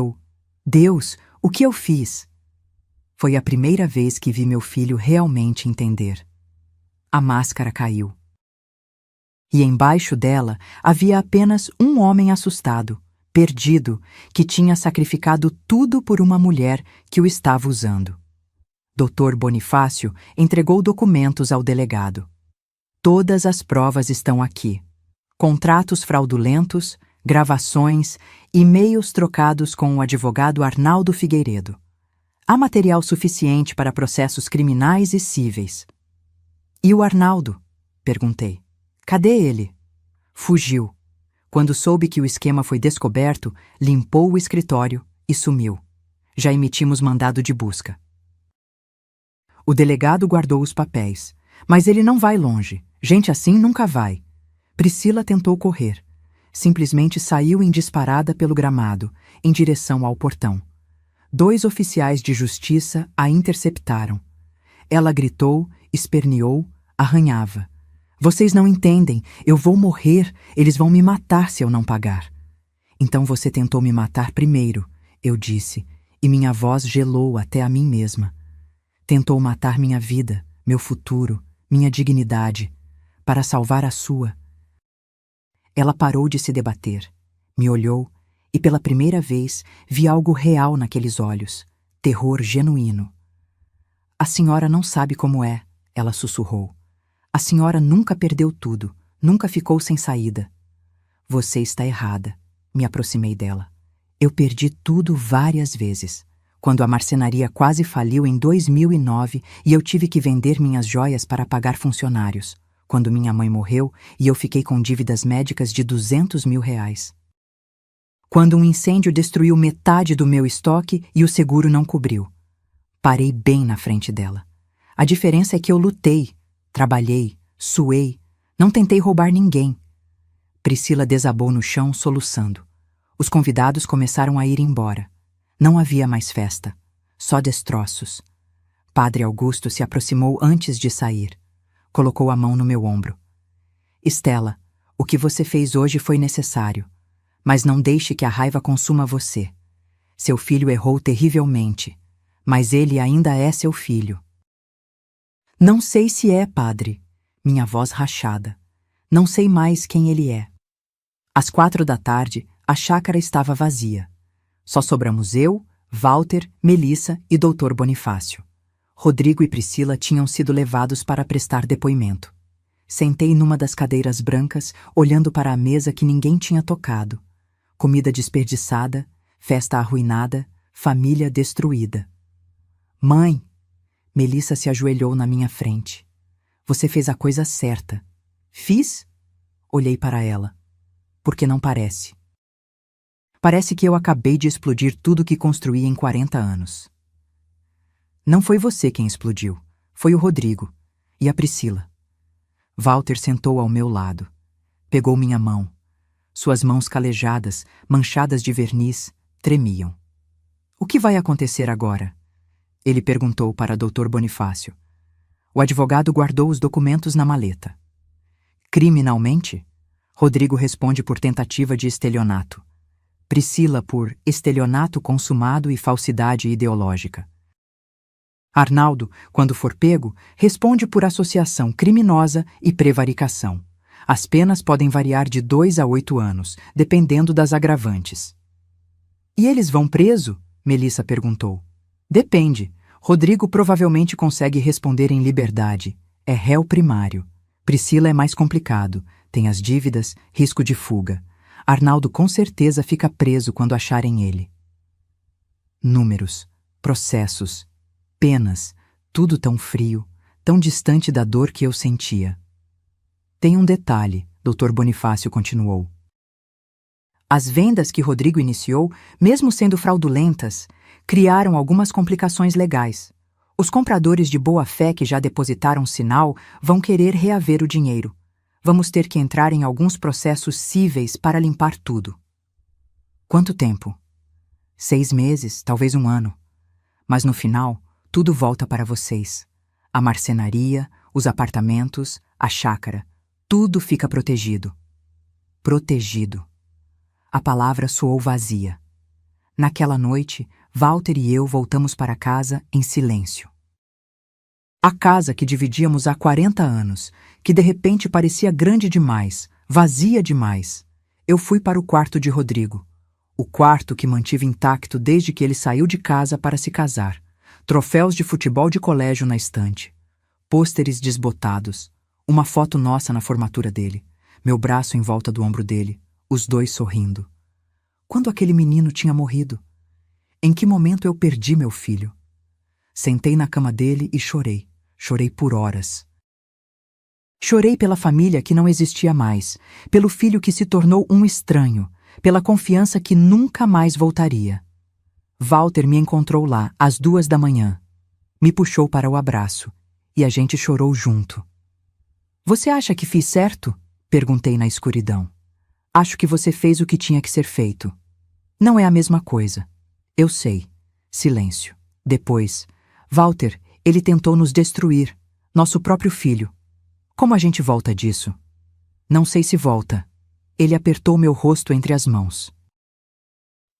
Deus, o que eu fiz? Foi a primeira vez que vi meu filho realmente entender. A máscara caiu. E embaixo dela havia apenas um homem assustado, perdido, que tinha sacrificado tudo por uma mulher que o estava usando. Dr. Bonifácio entregou documentos ao delegado. Todas as provas estão aqui. Contratos fraudulentos, gravações, e-mails trocados com o advogado Arnaldo Figueiredo. Há material suficiente para processos criminais e cíveis. E o Arnaldo? Perguntei. Cadê ele? Fugiu. Quando soube que o esquema foi descoberto, limpou o escritório e sumiu. Já emitimos mandado de busca. O delegado guardou os papéis. Mas ele não vai longe. Gente assim nunca vai. Priscila tentou correr. Simplesmente saiu em disparada pelo gramado, em direção ao portão. 2 oficiais de justiça a interceptaram. Ela gritou, esperneou, arranhava. Vocês não entendem, eu vou morrer, eles vão me matar se eu não pagar. Então você tentou me matar primeiro, eu disse, e minha voz gelou até a mim mesma. Tentou matar minha vida, meu futuro, minha dignidade, para salvar a sua. Ela parou de se debater, me olhou e pela primeira vez vi algo real naqueles olhos, terror genuíno. A senhora não sabe como é, ela sussurrou. A senhora nunca perdeu tudo, nunca ficou sem saída. Você está errada, me aproximei dela. Eu perdi tudo várias vezes. Quando a marcenaria quase faliu em 2009 e eu tive que vender minhas joias para pagar funcionários. Quando minha mãe morreu e eu fiquei com dívidas médicas de R$200 mil. Quando um incêndio destruiu metade do meu estoque e o seguro não cobriu. Parei bem na frente dela. A diferença é que eu lutei, trabalhei, suei, não tentei roubar ninguém. Priscila desabou no chão, soluçando. Os convidados começaram a ir embora. Não havia mais festa, só destroços. Padre Augusto se aproximou antes de sair. Colocou a mão no meu ombro. Estela, o que você fez hoje foi necessário, mas não deixe que a raiva consuma você. Seu filho errou terrivelmente, mas ele ainda é seu filho. Não sei se é, padre. Minha voz rachada. Não sei mais quem ele é. Às 4 da tarde, a chácara estava vazia. Só sobramos eu, Walter, Melissa e Dr. Bonifácio. Rodrigo e Priscila tinham sido levados para prestar depoimento. Sentei numa das cadeiras brancas, olhando para a mesa que ninguém tinha tocado. Comida desperdiçada, festa arruinada, família destruída. Mãe! Melissa se ajoelhou na minha frente. Você fez a coisa certa. Fiz? Olhei para ela. Porque não parece. Parece que eu acabei de explodir tudo que construí em 40 anos. Não foi você quem explodiu. Foi o Rodrigo. E a Priscila. Walter sentou ao meu lado. Pegou minha mão. Suas mãos calejadas, manchadas de verniz, tremiam. O que vai acontecer agora? Ele perguntou para Dr. Bonifácio. O advogado guardou os documentos na maleta. Criminalmente? Rodrigo responde por tentativa de estelionato. Priscila por estelionato consumado e falsidade ideológica. Arnaldo, quando for pego, responde por associação criminosa e prevaricação. As penas podem variar de 2 a 8 anos, dependendo das agravantes. E eles vão preso? Melissa perguntou. Depende. Rodrigo provavelmente consegue responder em liberdade. É réu primário. Priscila é mais complicado. Tem as dívidas, risco de fuga. Arnaldo com certeza fica preso quando acharem ele. Números, processos, penas, tudo tão frio, tão distante da dor que eu sentia. Tem um detalhe, Dr. Bonifácio continuou. As vendas que Rodrigo iniciou, mesmo sendo fraudulentas, criaram algumas complicações legais. Os compradores de boa-fé que já depositaram sinal vão querer reaver o dinheiro. Vamos ter que entrar em alguns processos cíveis para limpar tudo. Quanto tempo? 6 meses, talvez 1 ano. Mas no final, tudo volta para vocês. A marcenaria, os apartamentos, a chácara. Tudo fica protegido. Protegido. A palavra soou vazia. Naquela noite, Walter e eu voltamos para casa em silêncio. A casa que dividíamos há 40 anos, que de repente parecia grande demais, vazia demais. Eu fui para o quarto de Rodrigo. O quarto que mantive intacto desde que ele saiu de casa para se casar. Troféus de futebol de colégio na estante. Pôsteres desbotados. Uma foto nossa na formatura dele. Meu braço em volta do ombro dele. Os dois sorrindo. Quando aquele menino tinha morrido? Em que momento eu perdi meu filho? Sentei na cama dele e chorei. Chorei por horas. Chorei pela família que não existia mais, pelo filho que se tornou um estranho, pela confiança que nunca mais voltaria. Walter me encontrou lá, às 2 da manhã. Me puxou para o abraço, e a gente chorou junto. Você acha que fiz certo? Perguntei na escuridão. Acho que você fez o que tinha que ser feito. Não é a mesma coisa. Eu sei. Silêncio. Depois, Walter, ele tentou nos destruir, nosso próprio filho. Como a gente volta disso? Não sei se volta. Ele apertou meu rosto entre as mãos.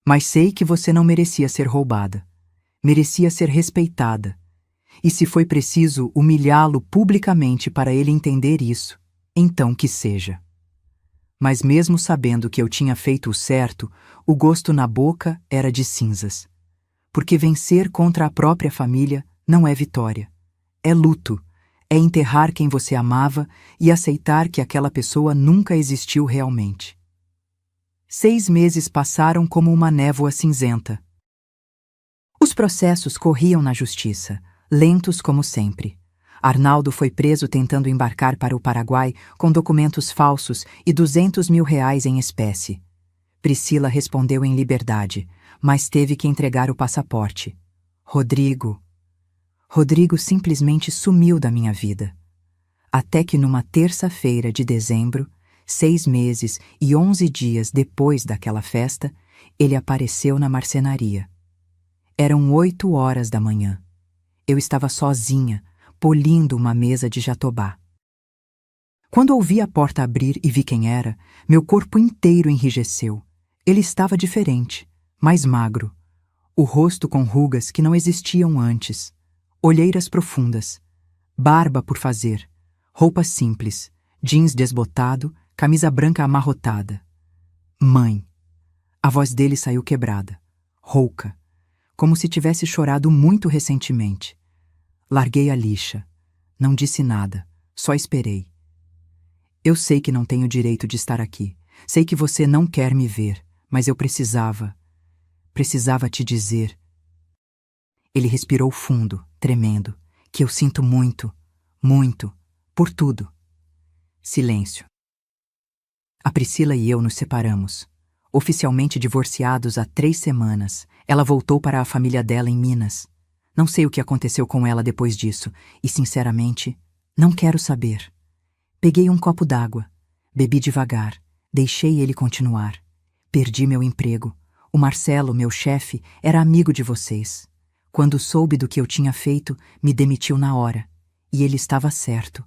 Mas sei que você não merecia ser roubada. Merecia ser respeitada. E se foi preciso humilhá-lo publicamente para ele entender isso, então que seja. Mas mesmo sabendo que eu tinha feito o certo, o gosto na boca era de cinzas. Porque vencer contra a própria família não é vitória. É luto. É enterrar quem você amava e aceitar que aquela pessoa nunca existiu realmente. 6 meses passaram como uma névoa cinzenta. Os processos corriam na justiça, lentos como sempre. Arnaldo foi preso tentando embarcar para o Paraguai com documentos falsos e R$200 mil em espécie. Priscila respondeu em liberdade, mas teve que entregar o passaporte. Rodrigo simplesmente sumiu da minha vida. Até que numa terça-feira de dezembro, 6 meses e 11 dias depois daquela festa, ele apareceu na marcenaria. Eram 8 horas da manhã. Eu estava sozinha, polindo uma mesa de jatobá. Quando ouvi a porta abrir e vi quem era, meu corpo inteiro enrijeceu. Ele estava diferente, mais magro. O rosto com rugas que não existiam antes. Olheiras profundas. Barba por fazer, roupas simples, jeans desbotado, camisa branca amarrotada. Mãe. A voz dele saiu quebrada, rouca, como se tivesse chorado muito recentemente. Larguei a lixa. Não disse nada, só esperei. Eu sei que não tenho direito de estar aqui. Sei que você não quer me ver, mas eu precisava te dizer. Ele respirou fundo, tremendo, que eu sinto muito, muito, por tudo. Silêncio. A Priscila e eu nos separamos. Oficialmente divorciados há 3 semanas, ela voltou para a família dela em Minas. Não sei o que aconteceu com ela depois disso, e sinceramente, não quero saber. Peguei um copo d'água, bebi devagar, deixei ele continuar. Perdi meu emprego. O Marcelo, meu chefe, era amigo de vocês. Quando soube do que eu tinha feito, me demitiu na hora. E ele estava certo.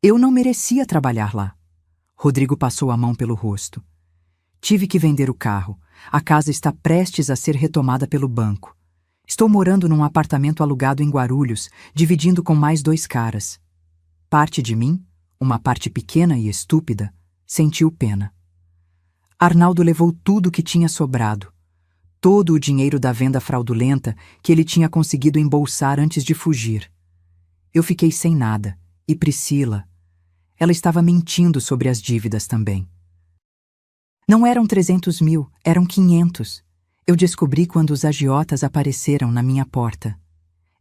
Eu não merecia trabalhar lá. Rodrigo passou a mão pelo rosto. Tive que vender o carro. A casa está prestes a ser retomada pelo banco. Estou morando num apartamento alugado em Guarulhos, dividindo com mais 2 caras. Parte de mim, uma parte pequena e estúpida, sentiu pena. Arnaldo levou tudo o que tinha sobrado. Todo o dinheiro da venda fraudulenta que ele tinha conseguido embolsar antes de fugir. Eu fiquei sem nada. E Priscila, ela estava mentindo sobre as dívidas também. Não eram 300 mil, eram 500. Eu descobri quando os agiotas apareceram na minha porta.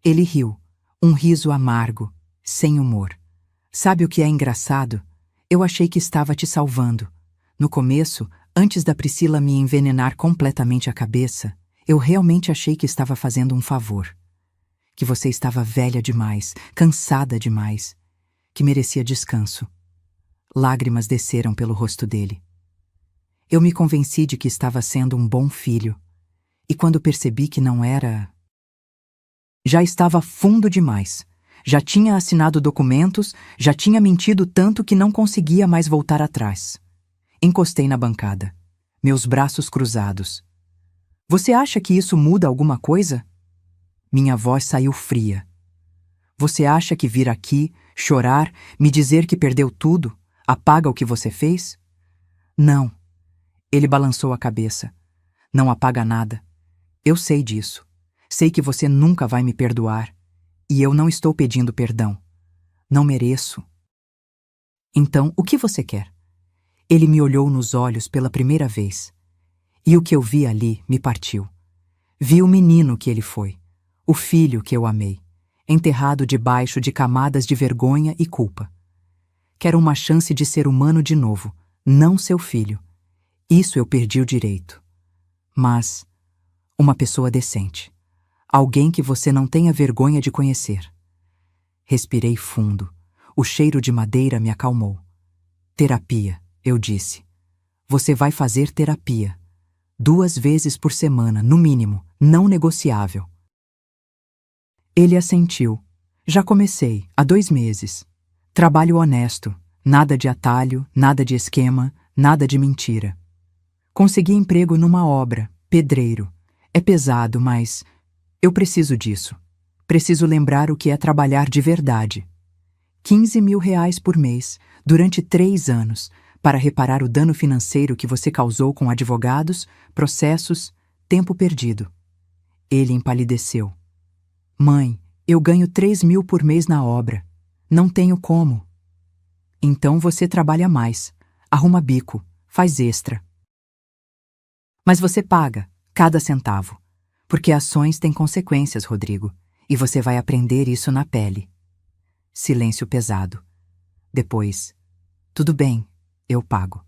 Ele riu, um riso amargo, sem humor. Sabe o que é engraçado? Eu achei que estava te salvando. No começo, antes da Priscila me envenenar completamente a cabeça, eu realmente achei que estava fazendo um favor. Que você estava velha demais, cansada demais, que merecia descanso. Lágrimas desceram pelo rosto dele. Eu me convenci de que estava sendo um bom filho. E quando percebi que não era... Já estava fundo demais. Já tinha assinado documentos, já tinha mentido tanto que não conseguia mais voltar atrás. Encostei na bancada, meus braços cruzados. Você acha que isso muda alguma coisa? Minha voz saiu fria. Você acha que vir aqui, chorar, me dizer que perdeu tudo, apaga o que você fez? Não. Ele balançou a cabeça. Não apaga nada. Eu sei disso. Sei que você nunca vai me perdoar. E eu não estou pedindo perdão. Não mereço. Então, o que você quer? Ele me olhou nos olhos pela primeira vez. E o que eu vi ali me partiu. Vi o menino que ele foi. O filho que eu amei. Enterrado debaixo de camadas de vergonha e culpa. Quero uma chance de ser humano de novo, não seu filho. Isso eu perdi o direito. Mas... uma pessoa decente. Alguém que você não tenha vergonha de conhecer. Respirei fundo. O cheiro de madeira me acalmou. Terapia, eu disse. Você vai fazer terapia. 2 vezes por semana, no mínimo, não negociável. Ele assentiu. Já comecei, há 2 meses. Trabalho honesto. Nada de atalho, nada de esquema, nada de mentira. Consegui emprego numa obra, pedreiro. É pesado, mas eu preciso disso. Preciso lembrar o que é trabalhar de verdade. 15 mil reais por mês, durante 3 anos, para reparar o dano financeiro que você causou com advogados, processos, tempo perdido. Ele empalideceu. Mãe, eu ganho 3 mil por mês na obra. Não tenho como. Então você trabalha mais, arruma bico, faz extra. Mas você paga, cada centavo. Porque ações têm consequências, Rodrigo, e você vai aprender isso na pele. Silêncio pesado. Depois, tudo bem, eu pago.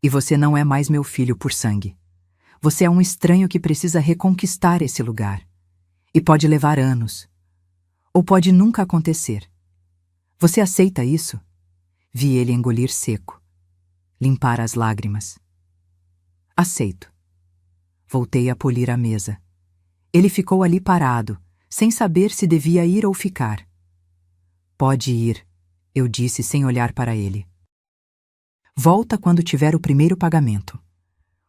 E você não é mais meu filho por sangue. Você é um estranho que precisa reconquistar esse lugar. E pode levar anos. Ou pode nunca acontecer. Você aceita isso? Vi ele engolir seco. Limpar as lágrimas. Aceito. Voltei a polir a mesa. Ele ficou ali parado, sem saber se devia ir ou ficar. Pode ir, eu disse sem olhar para ele. Volta quando tiver o primeiro pagamento.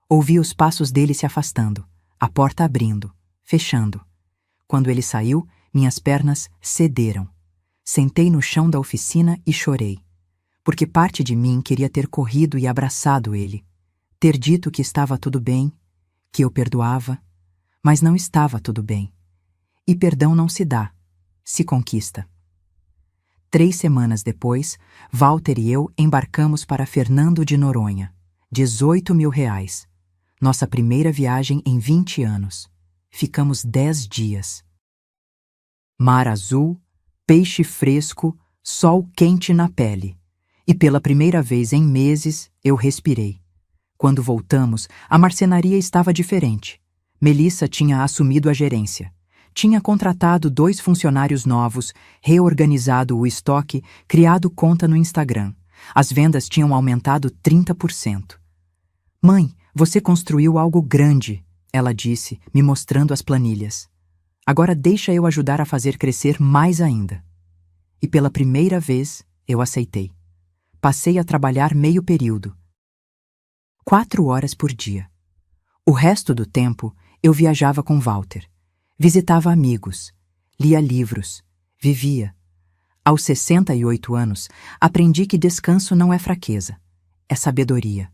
Ouvi os passos dele se afastando, a porta abrindo, fechando. Quando ele saiu, minhas pernas cederam. Sentei no chão da oficina e chorei, porque parte de mim queria ter corrido e abraçado ele, ter dito que estava tudo bem, que eu perdoava, mas não estava tudo bem. E perdão não se dá, se conquista. 3 semanas depois, Walter e eu embarcamos para Fernando de Noronha. 18 mil reais. Nossa primeira viagem em 20 anos. Ficamos 10 dias. Mar azul, peixe fresco, sol quente na pele. E pela primeira vez em meses, eu respirei. Quando voltamos, a marcenaria estava diferente. Melissa tinha assumido a gerência. Tinha contratado 2 funcionários novos, reorganizado o estoque, criado conta no Instagram. As vendas tinham aumentado 30%. Mãe, você construiu algo grande, ela disse, me mostrando as planilhas. Agora deixa eu ajudar a fazer crescer mais ainda. E pela primeira vez, eu aceitei. Passei a trabalhar meio período. 4 horas por dia. O resto do tempo, eu viajava com Walter. Visitava amigos, lia livros, vivia. Aos 68 anos, aprendi que descanso não é fraqueza, é sabedoria.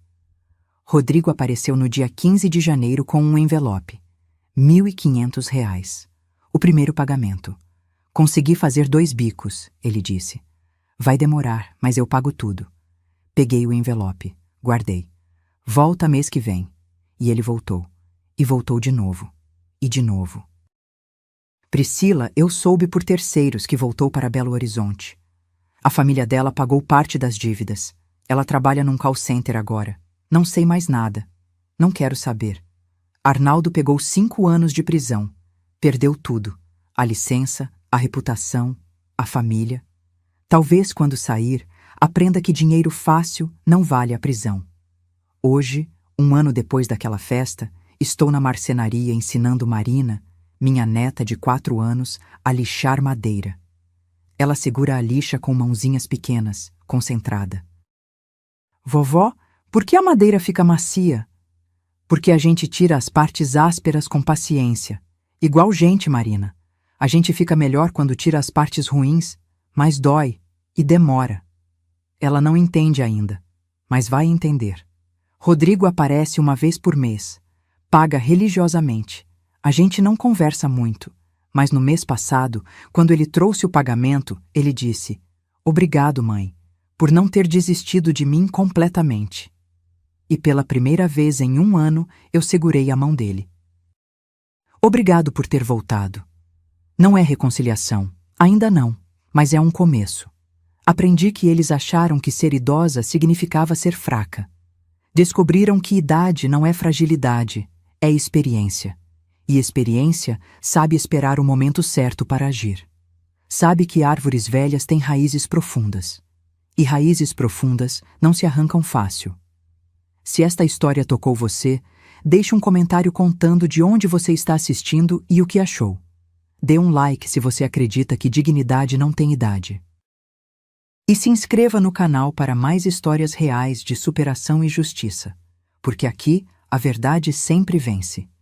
Rodrigo apareceu no dia 15 de janeiro com um envelope. R$ 1.500. O primeiro pagamento. Consegui fazer 2 bicos, ele disse. Vai demorar, mas eu pago tudo. Peguei o envelope, guardei. Volta mês que vem. E ele voltou. E voltou de novo. E de novo. Priscila, eu soube por terceiros que voltou para Belo Horizonte. A família dela pagou parte das dívidas. Ela trabalha num call center agora. Não sei mais nada. Não quero saber. Arnaldo pegou 5 anos de prisão. Perdeu tudo. A licença, a reputação, a família. Talvez quando sair, aprenda que dinheiro fácil não vale a prisão. Hoje, 1 ano depois daquela festa, estou na marcenaria ensinando Marina, minha neta de 4 anos, a lixar madeira. Ela segura a lixa com mãozinhas pequenas, concentrada. Vovó, por que a madeira fica macia? Porque a gente tira as partes ásperas com paciência. Igual gente, Marina. A gente fica melhor quando tira as partes ruins, mas dói e demora. Ela não entende ainda, mas vai entender. Rodrigo aparece 1 vez por mês. Paga religiosamente. A gente não conversa muito, mas no mês passado, quando ele trouxe o pagamento, ele disse: Obrigado, mãe, por não ter desistido de mim completamente. E pela primeira vez em 1 ano, eu segurei a mão dele. Obrigado por ter voltado. Não é reconciliação, ainda não, mas é um começo. Aprendi que eles acharam que ser idosa significava ser fraca. Descobriram que idade não é fragilidade, é experiência. E experiência sabe esperar o momento certo para agir. Sabe que árvores velhas têm raízes profundas. E raízes profundas não se arrancam fácil. Se esta história tocou você, deixe um comentário contando de onde você está assistindo e o que achou. Dê um like se você acredita que dignidade não tem idade. E se inscreva no canal para mais histórias reais de superação e justiça, porque aqui a verdade sempre vence.